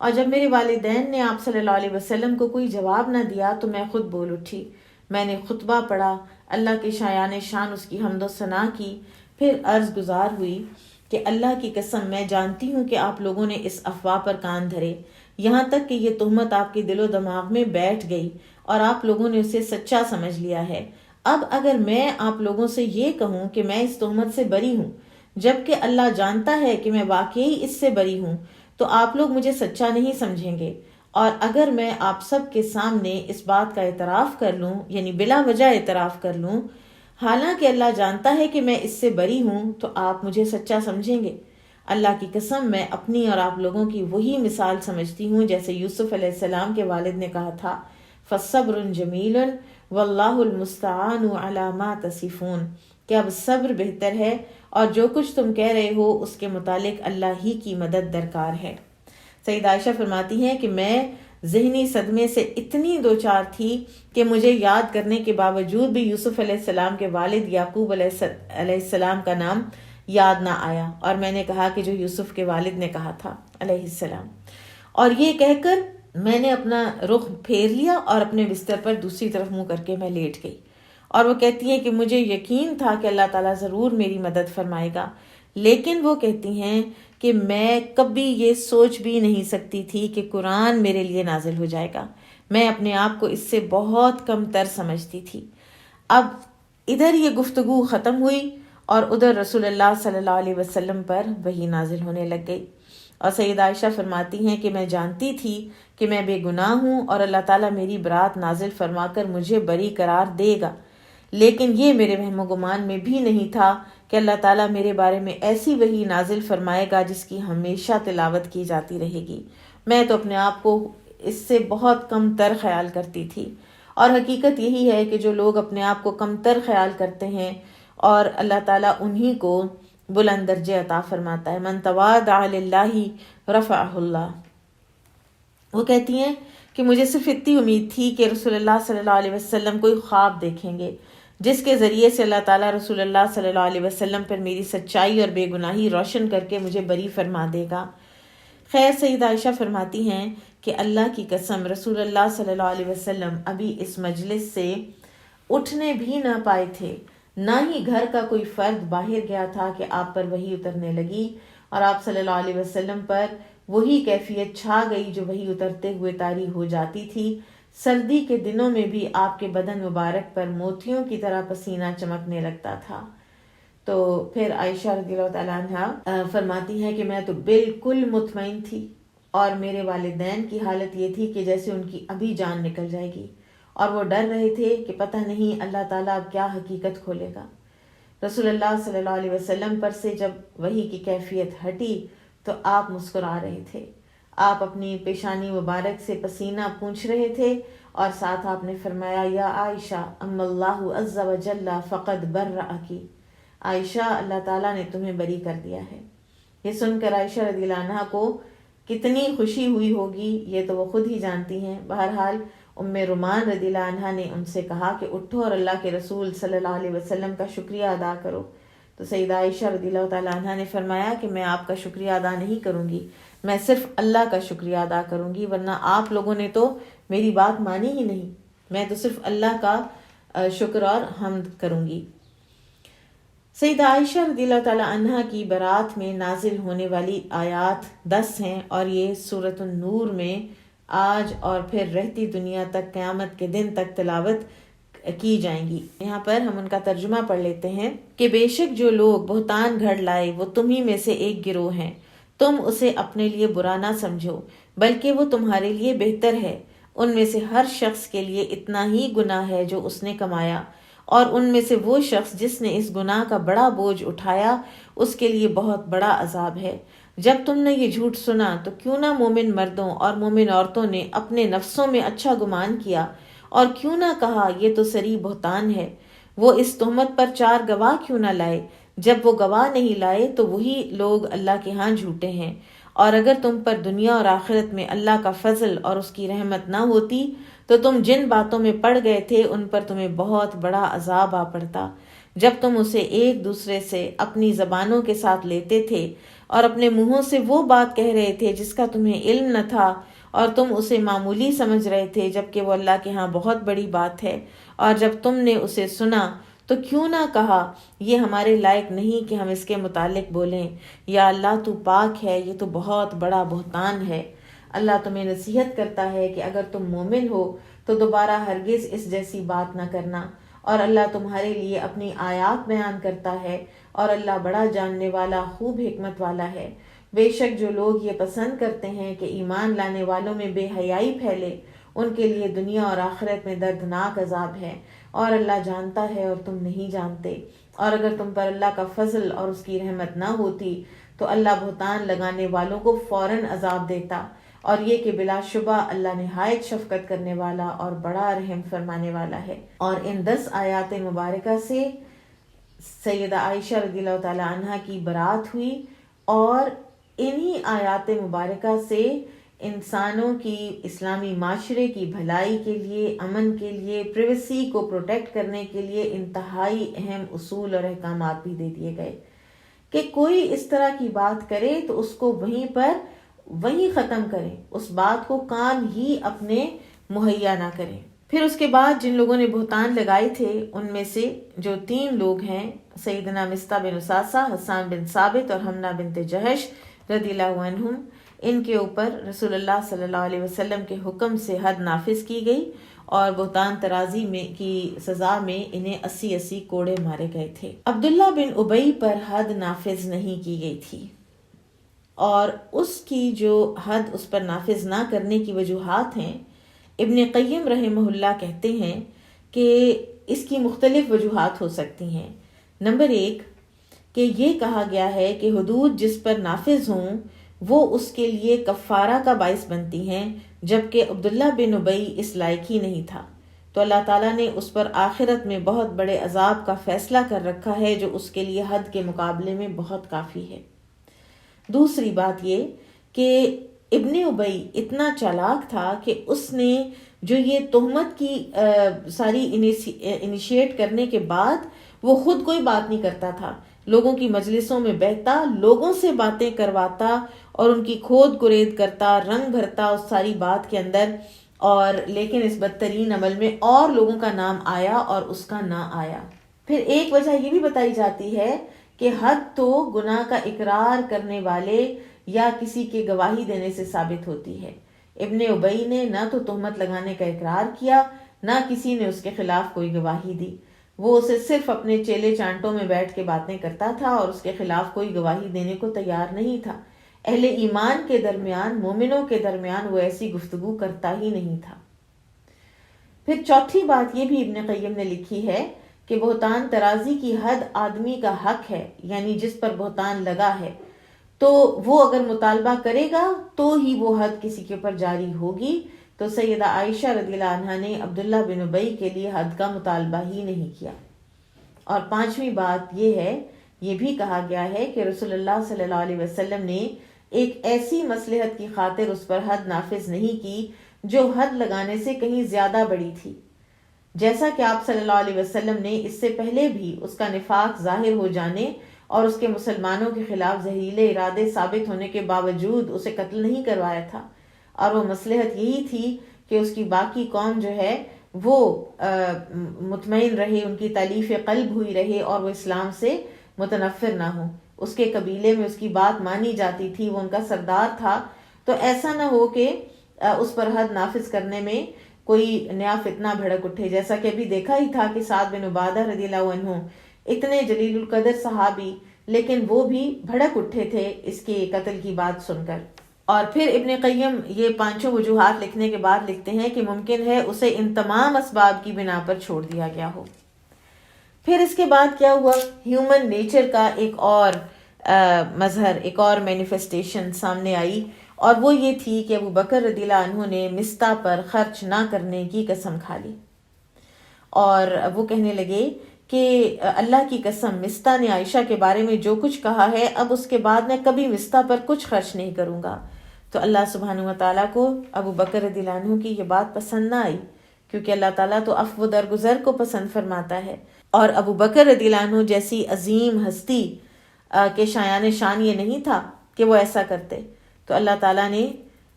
اور جب میرے والدین نے آپ صلی اللہ علیہ وسلم کو کوئی جواب نہ دیا تو میں خود بول اٹھی، میں نے خطبہ پڑھا، اللہ کے شایان شان اس کی حمد و ثنا کی، پھر عرض گزار ہوئی کہ اللہ کی قسم میں جانتی ہوں کہ آپ لوگوں نے اس افواہ پر کان دھرے، یہاں تک کہ یہ تہمت آپ کے دل و دماغ میں بیٹھ گئی اور آپ لوگوں نے اسے سچا سمجھ لیا ہے۔ اب اگر میں آپ لوگوں سے یہ کہوں کہ میں اس تہمت سے بری ہوں جبکہ اللہ جانتا ہے کہ میں واقعی اس سے بری ہوں تو آپ لوگ مجھے سچا نہیں سمجھیں گے، اور اگر میں آپ سب کے سامنے اس بات کا اعتراف کر لوں، یعنی بلا وجہ اعتراف کر لوں، حالانکہ اللہ جانتا ہے کہ میں اس سے بری ہوں، تو آپ مجھے سچا سمجھیں گے۔ اللہ کی قسم میں اپنی اور آپ لوگوں کی وہی مثال سمجھتی ہوں جیسے یوسف علیہ السلام کے والد نے کہا تھا، فَصَبْرٌ جَمِيلٌ وَاللَّهُ الْمُسْتَعَانُ عَلَى مَا تَصِفُونَ، کہ اب صبر بہتر ہے اور جو کچھ تم کہہ رہے ہو اس کے متعلق اللہ ہی کی مدد درکار ہے۔ سیدہ عائشہ فرماتی ہیں کہ میں ذہنی صدمے سے اتنی دوچار تھی کہ مجھے یاد کرنے کے باوجود بھی یوسف علیہ السلام کے والد یعقوب علیہ السلام کا نام یاد نہ آیا، اور میں نے کہا کہ جو یوسف کے والد نے کہا تھا علیہ السلام، اور یہ کہہ کر میں نے اپنا رخ پھیر لیا اور اپنے بستر پر دوسری طرف منہ کر کے میں لیٹ گئی۔ اور وہ کہتی ہیں کہ مجھے یقین تھا کہ اللہ تعالیٰ ضرور میری مدد فرمائے گا، لیکن وہ کہتی ہیں کہ میں کبھی یہ سوچ بھی نہیں سکتی تھی کہ قرآن میرے لیے نازل ہو جائے گا۔ میں اپنے آپ کو اس سے بہت کم تر سمجھتی تھی۔ اب ادھر یہ گفتگو ختم ہوئی اور ادھر رسول اللہ صلی اللہ علیہ وسلم پر وحی نازل ہونے لگ گئی، اور سیدہ عائشہ فرماتی ہیں کہ میں جانتی تھی کہ میں بے گناہ ہوں اور اللہ تعالیٰ میری برات نازل فرما کر مجھے بری قرار دے گا، لیکن یہ میرے وہم و گمان میں بھی نہیں تھا کہ اللہ تعالیٰ میرے بارے میں ایسی وحی نازل فرمائے گا جس کی ہمیشہ تلاوت کی جاتی رہے گی۔ میں تو اپنے آپ کو اس سے بہت کم تر خیال کرتی تھی، اور حقیقت یہی ہے کہ جو لوگ اپنے آپ کو کم تر خیال کرتے ہیں اور اللہ تعالیٰ انہی کو بلند درجے عطا فرماتا ہے۔ من تواضع للہ رفعہ اللہ۔ وہ کہتی ہیں کہ مجھے صرف اتنی امید تھی کہ رسول اللہ صلی اللہ علیہ وسلم کوئی خواب دیکھیں گے جس کے ذریعے سے اللہ تعالیٰ رسول اللہ صلی اللہ علیہ وسلم پر میری سچائی اور بے گناہی روشن کر کے مجھے بری فرما دے گا۔ خیر، سیدہ عائشہ فرماتی ہیں کہ اللہ کی قسم رسول اللہ صلی اللہ علیہ وسلم ابھی اس مجلس سے اٹھنے بھی نہ پائے تھے، نہ ہی گھر کا کوئی فرد باہر گیا تھا کہ آپ پر وحی اترنے لگی، اور آپ صلی اللہ علیہ وسلم پر وہی کیفیت چھا گئی جو وحی اترتے ہوئے طاری ہو جاتی تھی۔ سردی کے دنوں میں بھی آپ کے بدن مبارک پر موتیوں کی طرح پسینہ چمکنے لگتا تھا۔ تو پھر عائشہ رضی اللہ تعالیٰ عنہ فرماتی ہیں کہ میں تو بالکل مطمئن تھی، اور میرے والدین کی حالت یہ تھی کہ جیسے ان کی ابھی جان نکل جائے گی، اور وہ ڈر رہے تھے کہ پتہ نہیں اللہ تعالیٰ اب کیا حقیقت کھولے گا۔ رسول اللہ صلی اللہ علیہ وسلم پر سے جب وحی کی کیفیت ہٹی تو آپ مسکرا رہے تھے، آپ اپنی پیشانی مبارک سے پسینہ پونچھ رہے تھے، اور ساتھ آپ نے فرمایا یا عائشہ ام اللہ عز و جل فقد برأکی، عائشہ اللہ تعالیٰ نے تمہیں بری کر دیا ہے۔ یہ سن کر عائشہ رضی اللہ عنہا کو کتنی خوشی ہوئی ہوگی یہ تو وہ خود ہی جانتی ہیں۔ بہرحال ام رومان رضی اللہ عنہا نے ان سے کہا کہ اٹھو اور اللہ کے رسول صلی اللہ علیہ وسلم کا شکریہ ادا کرو۔ تو سیدہ عائشہ رضی اللہ تعالیٰ عنہا نے فرمایا کہ میں آپ کا شکریہ ادا نہیں کروں گی، میں صرف اللہ کا شکریہ ادا کروں گی، ورنہ آپ لوگوں نے تو میری بات مانی ہی نہیں، میں تو صرف اللہ کا شکر اور حمد کروں گی۔ سیدہ عائشہ رضی اللہ تعالیٰ عنہا کی برات میں نازل ہونے والی آیات 10 ہیں، اور یہ سورۃ النور میں آج اور پھر رہتی دنیا تک قیامت کے دن تک تلاوت کی جائیں گی۔ یہاں پر ہم ان کا ترجمہ پڑھ لیتے ہیں کہ بے شک جو لوگ بہتان گھڑ لائے وہ تمہیں میں سے ایک گروہ ہیں، تم اسے اپنے لیے برا نہ سمجھو بلکہ وہ تمہارے لیے بہتر ہے۔ ان میں سے ہر شخص کے لیے اتنا ہی گناہ ہے جو اس نے کمایا، اور ان میں سے وہ شخص جس نے اس گناہ کا بڑا بوجھ اٹھایا اس کے لیے بہت بڑا عذاب ہے۔ جب تم نے یہ جھوٹ سنا تو کیوں نہ مومن مردوں اور مومن عورتوں نے اپنے نفسوں میں اچھا گمان کیا، اور کیوں نہ کہا یہ تو سری بہتان ہے۔ وہ اس تہمت پر 4 گواہ کیوں نہ لائے؟ جب وہ گواہ نہیں لائے تو وہی لوگ اللہ کے ہاں جھوٹے ہیں۔ اور اگر تم پر دنیا اور آخرت میں اللہ کا فضل اور اس کی رحمت نہ ہوتی تو تم جن باتوں میں پڑ گئے تھے ان پر تمہیں بہت بڑا عذاب آ پڑتا، جب تم اسے ایک دوسرے سے اپنی زبانوں کے ساتھ لیتے تھے اور اپنے منہوں سے وہ بات کہہ رہے تھے جس کا تمہیں علم نہ تھا، اور تم اسے معمولی سمجھ رہے تھے جبکہ وہ اللہ کے ہاں بہت بڑی بات ہے۔ اور جب تم نے اسے سنا تو کیوں نہ کہا یہ ہمارے لائق نہیں کہ ہم اس کے متعلق بولیں، یا اللہ تو پاک ہے، یہ تو بہت بڑا بہتان ہے۔ اللہ تمہیں نصیحت کرتا ہے کہ اگر تم مومن ہو تو دوبارہ ہرگز اس جیسی بات نہ کرنا، اور اللہ تمہارے لیے اپنی آیات بیان کرتا ہے، اور اللہ بڑا جاننے والا خوب حکمت والا ہے۔ بے شک جو لوگ یہ پسند کرتے ہیں کہ ایمان لانے والوں میں بے حیائی پھیلے، ان کے لیے دنیا اور آخرت میں دردناک عذاب ہے، اور اللہ جانتا ہے اور تم نہیں جانتے۔ اور اگر تم پر اللہ کا فضل اور اس کی رحمت نہ ہوتی تو اللہ بہتان لگانے والوں کو فوراً عذاب دیتا، اور یہ کہ بلا شبہ اللہ نہایت شفقت کرنے والا اور بڑا رحم فرمانے والا ہے۔ اور ان 10 آیات مبارکہ سے سیدہ عائشہ رضی اللہ تعالی عنہ کی برات ہوئی، اور انہی آیات مبارکہ سے انسانوں کی اسلامی معاشرے کی بھلائی کے لیے، امن کے لیے، پریویسی کو پروٹیکٹ کرنے کے لیے انتہائی اہم اصول اور احکامات بھی دے دیے گئے کہ کوئی اس طرح کی بات کرے تو اس کو وہیں ختم کریں، اس بات کو کان ہی اپنے مہیا نہ کریں۔ پھر اس کے بعد جن لوگوں نے بہتان لگائے تھے ان میں سے جو 3 لوگ ہیں، سیدنا مصطح بن اساسہ، حسان بن ثابت اور حمنہ بنت جہش رضی اللہ عنہم، ان کے اوپر رسول اللہ صلی اللہ علیہ وسلم کے حکم سے حد نافذ کی گئی، اور بہتان ترازی میں کی سزا میں انہیں 80 کوڑے مارے گئے تھے۔ عبداللہ بن ابی پر حد نافذ نہیں کی گئی تھی، اور اس کی جو حد اس پر نافذ نہ کرنے کی وجوہات ہیں، ابن قیم رحمہ اللہ کہتے ہیں کہ اس کی مختلف وجوہات ہو سکتی ہیں۔ نمبر 1 کہ یہ کہا گیا ہے کہ حدود جس پر نافذ ہوں وہ اس کے لیے کفارہ کا باعث بنتی ہیں، جبکہ عبداللہ بن ابی اس لائق ہی نہیں تھا، تو اللہ تعالیٰ نے اس پر آخرت میں بہت بڑے عذاب کا فیصلہ کر رکھا ہے جو اس کے لیے حد کے مقابلے میں بہت کافی ہے۔ دوسری بات یہ کہ ابن ابی اتنا چالاک تھا کہ اس نے جو یہ تہمت کی ساری انیشیٹ کرنے کے بعد وہ خود کوئی بات نہیں کرتا تھا، لوگوں کی مجلسوں میں بیٹھتا، لوگوں سے باتیں کرواتا اور ان کی کھود کرید کرتا، رنگ بھرتا اس ساری بات کے اندر، اور لیکن اس بدترین عمل میں اور لوگوں کا نام آیا اور اس کا نہ آیا۔ پھر ایک وجہ یہ بھی بتائی جاتی ہے کہ حد تو گناہ کا اقرار کرنے والے یا کسی کے گواہی دینے سے ثابت ہوتی ہے۔ ابن ابی نے نہ تو تہمت لگانے کا اقرار کیا، نہ کسی نے اس کے خلاف کوئی گواہی دی، وہ اسے صرف اپنے چیلے چانٹوں میں بیٹھ کے باتیں کرتا تھا اور اس کے خلاف کوئی گواہی دینے کو تیار نہیں تھا۔ اہل ایمان کے درمیان، مومنوں کے درمیان وہ ایسی گفتگو کرتا ہی نہیں تھا۔ پھر چوتھی بات یہ بھی ابن قیم نے لکھی ہے کہ بہتان ترازی کی حد آدمی کا حق ہے، یعنی جس پر بہتان لگا ہے تو وہ اگر مطالبہ کرے گا تو ہی وہ حد کسی کے اوپر جاری ہوگی، تو سیدہ عائشہ رضی اللہ عنہا نے عبداللہ بن ابی کے لیے حد کا مطالبہ ہی نہیں کیا۔ اور پانچویں بات یہ ہے، یہ بھی کہا گیا ہے کہ رسول اللہ صلی اللہ علیہ وسلم نے ایک ایسی مصلحت کی خاطر اس پر حد نافذ نہیں کی جو حد لگانے سے کہیں زیادہ بڑی تھی، جیسا کہ آپ صلی اللہ علیہ وسلم نے اس سے پہلے بھی اس کا نفاق ظاہر ہو جانے اور اس کے مسلمانوں کے خلاف زہریلے ارادے ثابت ہونے کے باوجود اسے قتل نہیں کروایا تھا، اور وہ مصلحت یہی تھی کہ اس کی باقی قوم جو ہے وہ مطمئن رہے، ان کی تالیف قلب ہوئی رہے اور وہ اسلام سے متنفر نہ ہو۔ اس کے قبیلے میں اس کی بات مانی جاتی تھی، وہ ان کا سردار تھا، تو ایسا نہ ہو کہ اس پر حد نافذ کرنے میں کوئی نیا فتنہ بھڑک اٹھے، جیسا کہ ابھی دیکھا ہی تھا کہ سعد بن عبادہ رضی اللہ عنہ اتنے جلیل القدر صحابی، لیکن وہ بھی بھڑک اٹھے تھے اس کے قتل کی بات سن کر۔ اور پھر ابن قیم یہ 5 وجوہات لکھنے کے بعد لکھتے ہیں کہ ممکن ہے اسے ان تمام اسباب کی بنا پر چھوڑ دیا گیا ہو۔ پھر اس کے بعد کیا ہوا، ہیومن نیچر کا ایک اور مظہر، ایک اور مینیفیسٹیشن سامنے آئی، اور وہ یہ تھی کہ ابو بکر رضی اللہ عنہ نے مصطح پر خرچ نہ کرنے کی قسم کھا لی، اور وہ کہنے لگے کہ اللہ کی قسم، مصطح نے عائشہ کے بارے میں جو کچھ کہا ہے اب اس کے بعد میں کبھی مصطح پر کچھ خرچ نہیں کروں گا۔ تو اللہ سبحانہ و تعالیٰ کو ابو بکر رضی اللہ عنہ کی یہ بات پسند نہ آئی، کیونکہ اللہ تعالیٰ تو عفو درگزر کو پسند فرماتا ہے، اور ابو بکر رضی اللہ عنہ جیسی عظیم ہستی کے شایان شان یہ نہیں تھا کہ وہ ایسا کرتے، تو اللہ تعالیٰ نے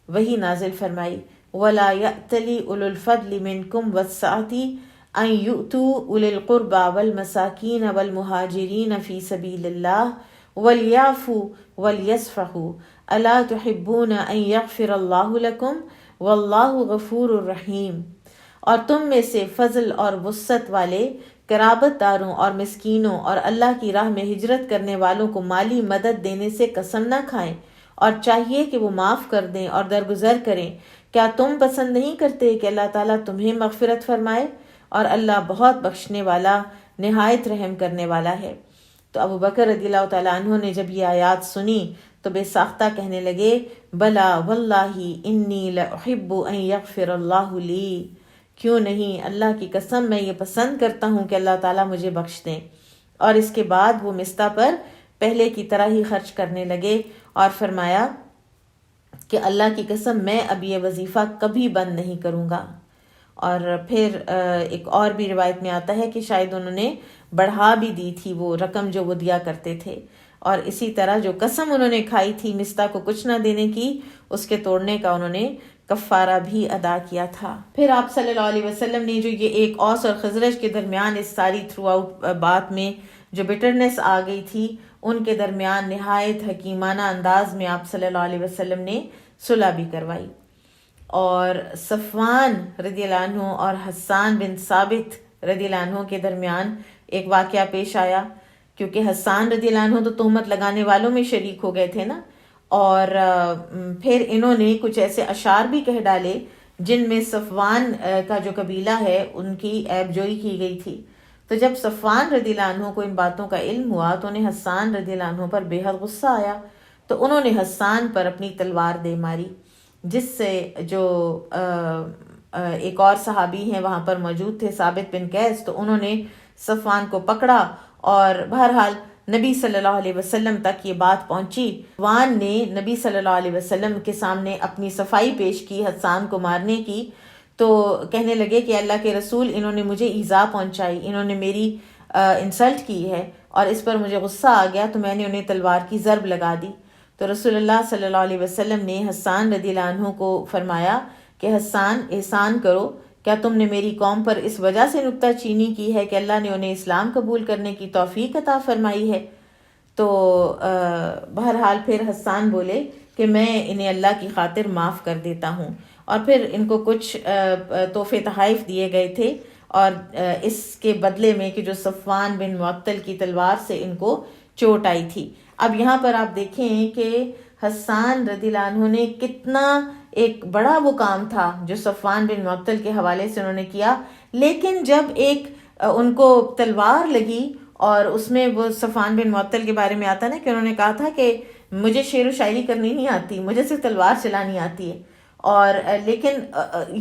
وہی نازل فرمائی، وَلَا يَأْتَلِ أُولُو الْفَضْلِ مِنْكُمْ وَالسَّعَةِ أَنْ يُؤْتُوا أُولِي الْقُرْبَى وَالْمَسَاكِينَ وَالْمُهَاجِرِينَ فِي سَبِيلِ اللَّهِ وَلْيَعْفُوا وَلْيَصْفَحُوا أَلَا تُحِبُّونَ أَنْ يَغْفِرَ اللَّهُ لَكُمْ وَاللَّهُ غَفُورٌ رَحِيمٌ۔ اور تم میں سے فضل اور وسعت والے قرابت داروں اور مسکینوں اور اللہ کی راہ میں ہجرت کرنے والوں کو مالی مدد دینے سے قسم نہ کھائیں، اور چاہیے کہ وہ معاف کر دیں اور درگزر کریں۔ کیا تم پسند نہیں کرتے کہ اللہ تعالیٰ تمہیں مغفرت فرمائے؟ اور اللہ بہت بخشنے والا، نہایت رحم کرنے والا ہے۔ تو ابو بکر رضی اللہ تعالیٰ عنہ نے جب یہ آیات سنی تو بے ساختہ کہنے لگے، بلا واللہ انی لأحب ان یغفر اللہ لی، کیوں نہیں، اللہ کی قسم میں یہ پسند کرتا ہوں کہ اللہ تعالیٰ مجھے بخش دیں۔ اور اس کے بعد وہ مستہ پر پہلے کی طرح ہی خرچ کرنے لگے اور فرمایا کہ اللہ کی قسم میں اب یہ وظیفہ کبھی بند نہیں کروں گا۔ اور پھر ایک اور بھی روایت میں آتا ہے کہ شاید انہوں نے بڑھا بھی دی تھی وہ رقم جو وہ دیا کرتے تھے، اور اسی طرح جو قسم انہوں نے کھائی تھی مستہ کو کچھ نہ دینے کی، اس کے توڑنے کا انہوں نے کفارہ بھی ادا کیا تھا۔ پھر آپ صلی اللہ علیہ وسلم نے جو یہ ایک اوس اور خزرج کے درمیان اس ساری تھرو آؤٹ بات میں جو بٹرنس آ گئی تھی، ان کے درمیان نہایت حکیمانہ انداز میں آپ صلی اللہ علیہ وسلم نے صلح بھی کروائی۔ اور صفوان رضی اللہ عنہ اور حسان بن ثابت رضی اللہ عنہ کے درمیان ایک واقعہ پیش آیا، کیونکہ حسان رضی اللہ عنہ تو تہمت لگانے والوں میں شریک ہو گئے تھے نا، اور پھر انہوں نے کچھ ایسے اشعار بھی کہہ ڈالے جن میں صفوان کا جو قبیلہ ہے ان کی عیب جوئی کی گئی تھی۔ تو جب صفوان رضی اللہ عنہ کو ان باتوں کا علم ہوا تو انہیں حسان رضی اللہ عنہ پر بے حد غصہ آیا، تو انہوں نے حسان پر اپنی تلوار دے ماری، جس سے جو ایک اور صحابی ہیں وہاں پر موجود تھے ثابت بن قیس، تو انہوں نے صفوان کو پکڑا، اور بہرحال نبی صلی اللہ علیہ وسلم تک یہ بات پہنچی۔ صفوان نے نبی صلی اللہ علیہ وسلم کے سامنے اپنی صفائی پیش کی حسان کو مارنے کی، تو کہنے لگے کہ اللہ کے رسول، انہوں نے مجھے ایذا پہنچائی، انہوں نے میری انسلٹ کی ہے، اور اس پر مجھے غصہ آ گیا تو میں نے انہیں تلوار کی ضرب لگا دی۔ تو رسول اللہ صلی اللہ علیہ وسلم نے حسان رضی اللہ عنہ کو فرمایا کہ حسان، احسان کرو، کیا تم نے میری قوم پر اس وجہ سے نکتہ چینی کی ہے کہ اللہ نے انہیں اسلام قبول کرنے کی توفیق عطا فرمائی ہے؟ تو بہرحال پھر حسان بولے کہ میں انہیں اللہ کی خاطر معاف کر دیتا ہوں، اور پھر ان کو کچھ تحفے تحائف دیے گئے تھے، اور اس کے بدلے میں کہ جو صفوان بن معطل کی تلوار سے ان کو چوٹ آئی تھی۔ اب یہاں پر آپ دیکھیں کہ حسان رضی اللہ عنہ نے کتنا ایک بڑا وہ کام تھا جو صفوان بن معطل کے حوالے سے انہوں نے کیا، لیکن جب ایک ان کو تلوار لگی، اور اس میں وہ صفوان بن معطل کے بارے میں آتا نا کہ انہوں نے کہا تھا کہ مجھے شعر و شاعری کرنی نہیں آتی، مجھے صرف تلوار چلانی آتی ہے، اور لیکن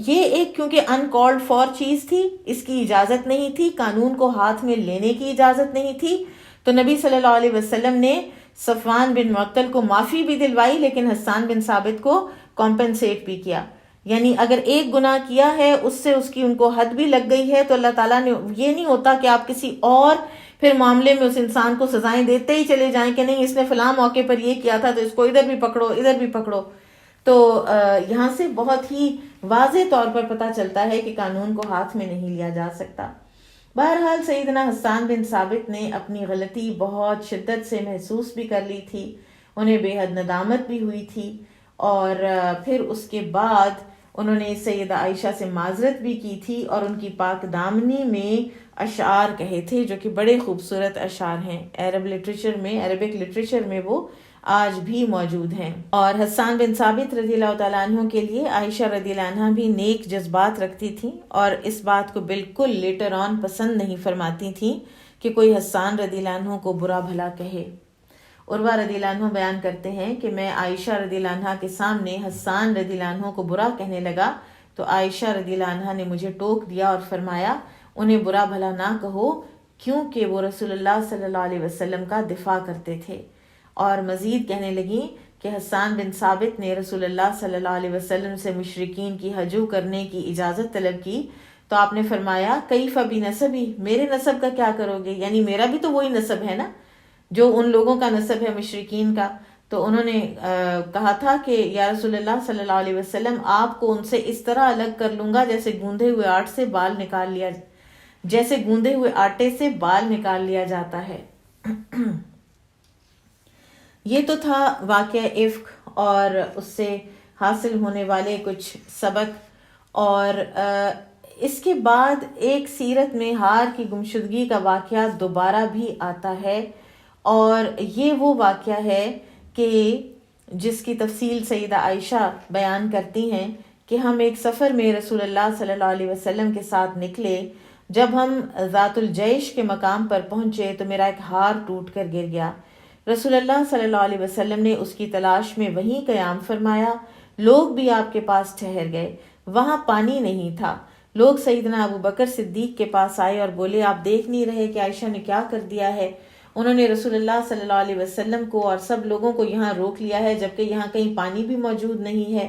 یہ ایک کیونکہ ان کالڈ فار چیز تھی، اس کی اجازت نہیں تھی، قانون کو ہاتھ میں لینے کی اجازت نہیں تھی، تو نبی صلی اللہ علیہ وسلم نے صفوان بن معطل کو معافی بھی دلوائی، لیکن حسان بن ثابت کو کمپنسیٹ بھی کیا۔ یعنی اگر ایک گناہ کیا ہے اس سے اس کی ان کو حد بھی لگ گئی ہے، تو اللہ تعالیٰ نے یہ نہیں ہوتا کہ آپ کسی اور پھر معاملے میں اس انسان کو سزائیں دیتے ہی چلے جائیں کہ نہیں اس نے فلاں موقع پر یہ کیا تھا تو اس کو ادھر بھی پکڑو ادھر بھی پکڑو۔ تو یہاں سے بہت ہی واضح طور پر پتہ چلتا ہے کہ قانون کو ہاتھ میں نہیں لیا جا سکتا۔ بہرحال سیدنا حسان بن ثابت نے اپنی غلطی بہت شدت سے محسوس بھی کر لی تھی، انہیں بے حد ندامت بھی ہوئی تھی، اور پھر اس کے بعد انہوں نے سیدہ عائشہ سے معذرت بھی کی تھی، اور ان کی پاک دامنی میں اشعار کہے تھے جو کہ بڑے خوبصورت اشعار ہیں، عربک لٹریچر میں وہ آج بھی موجود ہیں۔ اور حسان بن ثابت رضی اللہ تعالیٰ عنہ کے لیے عائشہ رضی اللہ عنہ بھی نیک جذبات رکھتی تھیں، اور اس بات کو بالکل لیٹر آن پسند نہیں فرماتی تھیں کہ کوئی حسان رضی اللہ عنہ کو برا بھلا کہے۔ عروہ رضی اللہ عنہ بیان کرتے ہیں کہ میں عائشہ رضی اللہ عنہ کے سامنے حسان رضی اللہ عنہ کو برا کہنے لگا تو عائشہ رضی اللہ عنہ نے مجھے ٹوک دیا اور فرمایا انہیں برا بھلا نہ کہو، کیونکہ وہ رسول اللہ صلی اللہ علیہ وسلم کا دفاع کرتے تھے۔ اور مزید کہنے لگی کہ حسان بن ثابت نے رسول اللہ صلی اللہ علیہ وسلم سے مشرکین کی ہجو کرنے کی اجازت طلب کی، تو آپ نے فرمایا کیف بنسبی، میرے نسب کا کیا کرو گے؟ یعنی میرا بھی تو وہی نسب ہے نا جو ان لوگوں کا نسب ہے مشرکین کا۔ تو انہوں نے کہا تھا کہ یا رسول اللہ صلی اللہ علیہ وسلم، آپ کو ان سے اس طرح الگ کر لوں گا جیسے گوندھے ہوئے آٹے سے بال نکال لیا جاتا ہے۔ یہ تو تھا واقعہ افک اور اس سے حاصل ہونے والے کچھ سبق، اور اس کے بعد ایک سیرت میں ہار کی گمشدگی کا واقعہ دوبارہ بھی آتا ہے، اور یہ وہ واقعہ ہے کہ جس کی تفصیل سیدہ عائشہ بیان کرتی ہیں کہ ہم ایک سفر میں رسول اللہ صلی اللہ علیہ وسلم کے ساتھ نکلے، جب ہم ذات الجیش کے مقام پر پہنچے تو میرا ایک ہار ٹوٹ کر گر گیا۔ رسول اللہ صلی اللہ علیہ وسلم نے اس کی تلاش میں وہیں قیام فرمایا، لوگ بھی آپ کے پاس ٹھہر گئے، وہاں پانی نہیں تھا، لوگ سیدنا ابو بکر صدیق کے پاس آئے اور بولے آپ دیکھ نہیں رہے کہ عائشہ نے کیا کر دیا ہے؟ انہوں نے رسول اللہ صلی اللہ علیہ وسلم کو اور سب لوگوں کو یہاں روک لیا ہے، جبکہ یہاں کہیں پانی بھی موجود نہیں ہے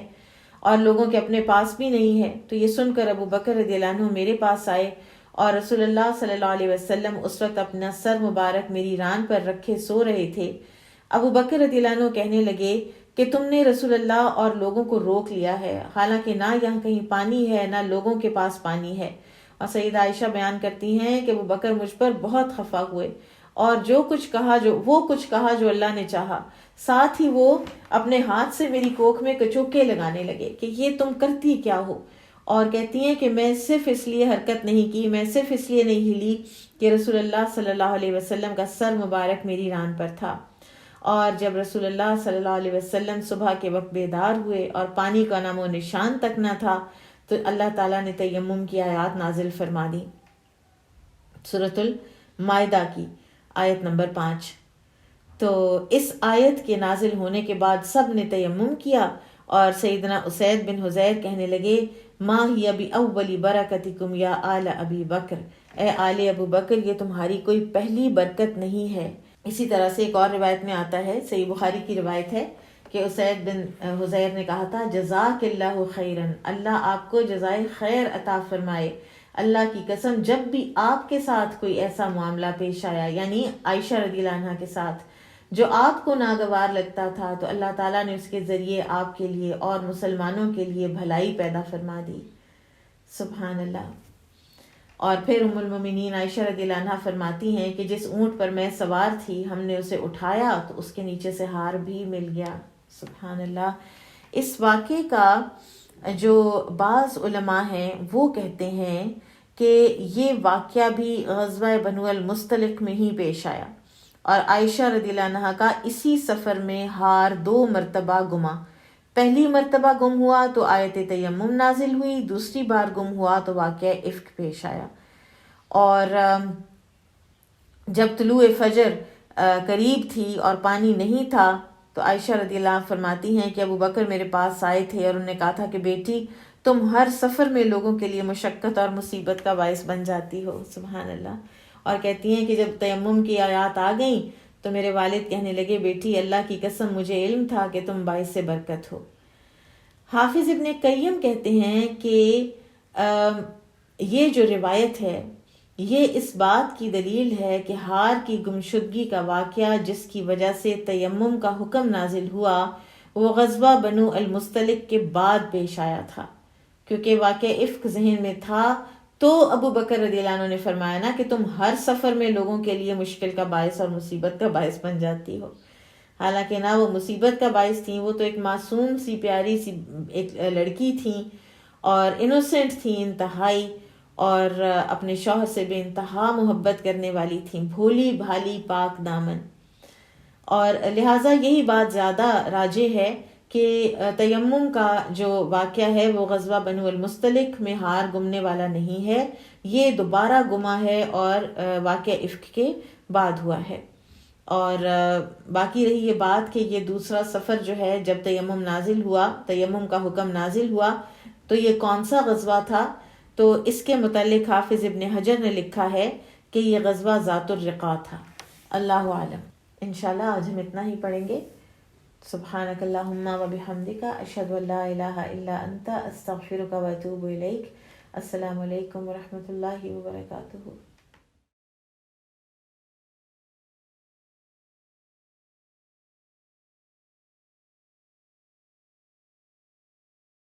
اور لوگوں کے اپنے پاس بھی نہیں ہے۔ تو یہ سن کر ابو بکر رضی اللہ عنہ میرے پاس آئے اور رسول اللہ صلی اللہ علیہ وسلم اس وقت اپنا سر مبارک میری ران پر رکھے سو رہے تھے۔ ابو بکر رضی اللہ عنہ کہنے لگے کہ تم نے رسول اللہ اور لوگوں کو روک لیا ہے، حالانکہ نہ یہاں کہیں پانی ہے نہ لوگوں کے پاس پانی ہے۔ اور سیدہ عائشہ بیان کرتی ہیں کہ ابو بکر مجھ پر بہت خفا ہوئے اور وہ کچھ کہا جو اللہ نے چاہا، ساتھ ہی وہ اپنے ہاتھ سے میری کوکھ میں کچوکے لگانے لگے کہ یہ تم کرتی کیا ہو، اور کہتی ہیں کہ میں صرف اس لیے حرکت نہیں کی، میں صرف اس لیے نہیں ہلی کہ رسول اللہ صلی اللہ علیہ وسلم کا سر مبارک میری ران پر تھا۔ اور جب رسول اللہ صلی اللہ علیہ وسلم صبح کے وقت بیدار ہوئے اور پانی کا نام و نشان تک نہ تھا تو اللہ تعالیٰ نے تیمم کی آیات نازل فرما دی، سورۃ المائدہ کی آیت نمبر 5۔ تو اس آیت کے نازل ہونے کے بعد سب نے تیمم کیا، اور سیدنا اسید بن حضیر کہنے لگے ما ہی بأول برکتکم یا آل ابی بکر، اے آل ابو بکر یہ تمہاری کوئی پہلی برکت نہیں ہے۔ اسی طرح سے ایک اور روایت میں آتا ہے، صحیح بخاری کی روایت ہے کہ اسید بن حضیر نے کہا تھا جزاک اللہ خیرن، اللہ آپ کو جزائے خیر عطا فرمائے، اللہ کی قسم جب بھی آپ کے ساتھ کوئی ایسا معاملہ پیش آیا، یعنی عائشہ رضی اللہ عنہا کے ساتھ، جو آپ کو ناگوار لگتا تھا تو اللہ تعالیٰ نے اس کے ذریعے آپ کے لیے اور مسلمانوں کے لیے بھلائی پیدا فرما دی۔ سبحان اللہ۔ اور پھر ام المومنین عائشہ رضی اللہ عنہا فرماتی ہیں کہ جس اونٹ پر میں سوار تھی ہم نے اسے اٹھایا تو اس کے نیچے سے ہار بھی مل گیا۔ سبحان اللہ۔ اس واقعے کا جو بعض علماء ہیں وہ کہتے ہیں کہ یہ واقعہ بھی غزوہ بنو المصطلق میں ہی پیش آیا، اور عائشہ رضی اللہ عنہا کا اسی سفر میں ہار 2 مرتبہ گما۔ پہلی مرتبہ گم ہوا تو آیت تیمم نازل ہوئی، دوسری بار گم ہوا تو واقعہ افک پیش آیا۔ اور جب طلوع فجر قریب تھی اور پانی نہیں تھا تو عائشہ رضی اللہ عنہ فرماتی ہیں کہ ابو بکر میرے پاس آئے تھے اور انہوں نے کہا تھا کہ بیٹی تم ہر سفر میں لوگوں کے لیے مشقت اور مصیبت کا باعث بن جاتی ہو۔ سبحان اللہ۔ اور کہتی ہیں کہ جب تیمم کی آیات آ گئیں تو میرے والد کہنے لگے بیٹی اللہ کی قسم مجھے علم تھا کہ تم باعث برکت ہو۔ حافظ ابن قیم کہتے ہیں کہ یہ جو روایت ہے یہ اس بات کی دلیل ہے کہ ہار کی گمشدگی کا واقعہ جس کی وجہ سے تیمم کا حکم نازل ہوا وہ غزوہ بنو المصطلق کے بعد پیش آیا تھا، کیونکہ واقعہ افک ذہن میں تھا تو ابو بکر رضی اللہ عنہ نے فرمایا نا کہ تم ہر سفر میں لوگوں کے لیے مشکل کا باعث اور مصیبت کا باعث بن جاتی ہو۔ حالانکہ نہ وہ مصیبت کا باعث تھیں، وہ تو ایک معصوم سی پیاری سی ایک لڑکی تھیں اور انوسنٹ تھیں انتہائی، اور اپنے شوہر سے بے انتہا محبت کرنے والی تھیں، بھولی بھالی پاک دامن، اور لہٰذا یہی بات زیادہ راجح ہے کہ تیمم کا جو واقعہ ہے وہ غزوہ بنو المصطلق میں ہار گمنے والا نہیں ہے، یہ دوبارہ گما ہے اور واقعہ افک کے بعد ہوا ہے۔ اور باقی رہی یہ بات کہ یہ دوسرا سفر جو ہے جب تیمم نازل ہوا، تیمم کا حکم نازل ہوا تو یہ کون سا غزوہ تھا، تو اس کے متعلق حافظ ابن حجر نے لکھا ہے کہ یہ غزوہ ذات الرقاع تھا۔ اللہ عالم۔ انشاءاللہ آج ہم اتنا ہی پڑھیں گے۔ سبحانک اللہم و بحمدک اشہد ان لا الہ الا انت استغفرک و اتوب الیک۔ السلام علیکم و رحمۃ اللہ وبرکاتہ۔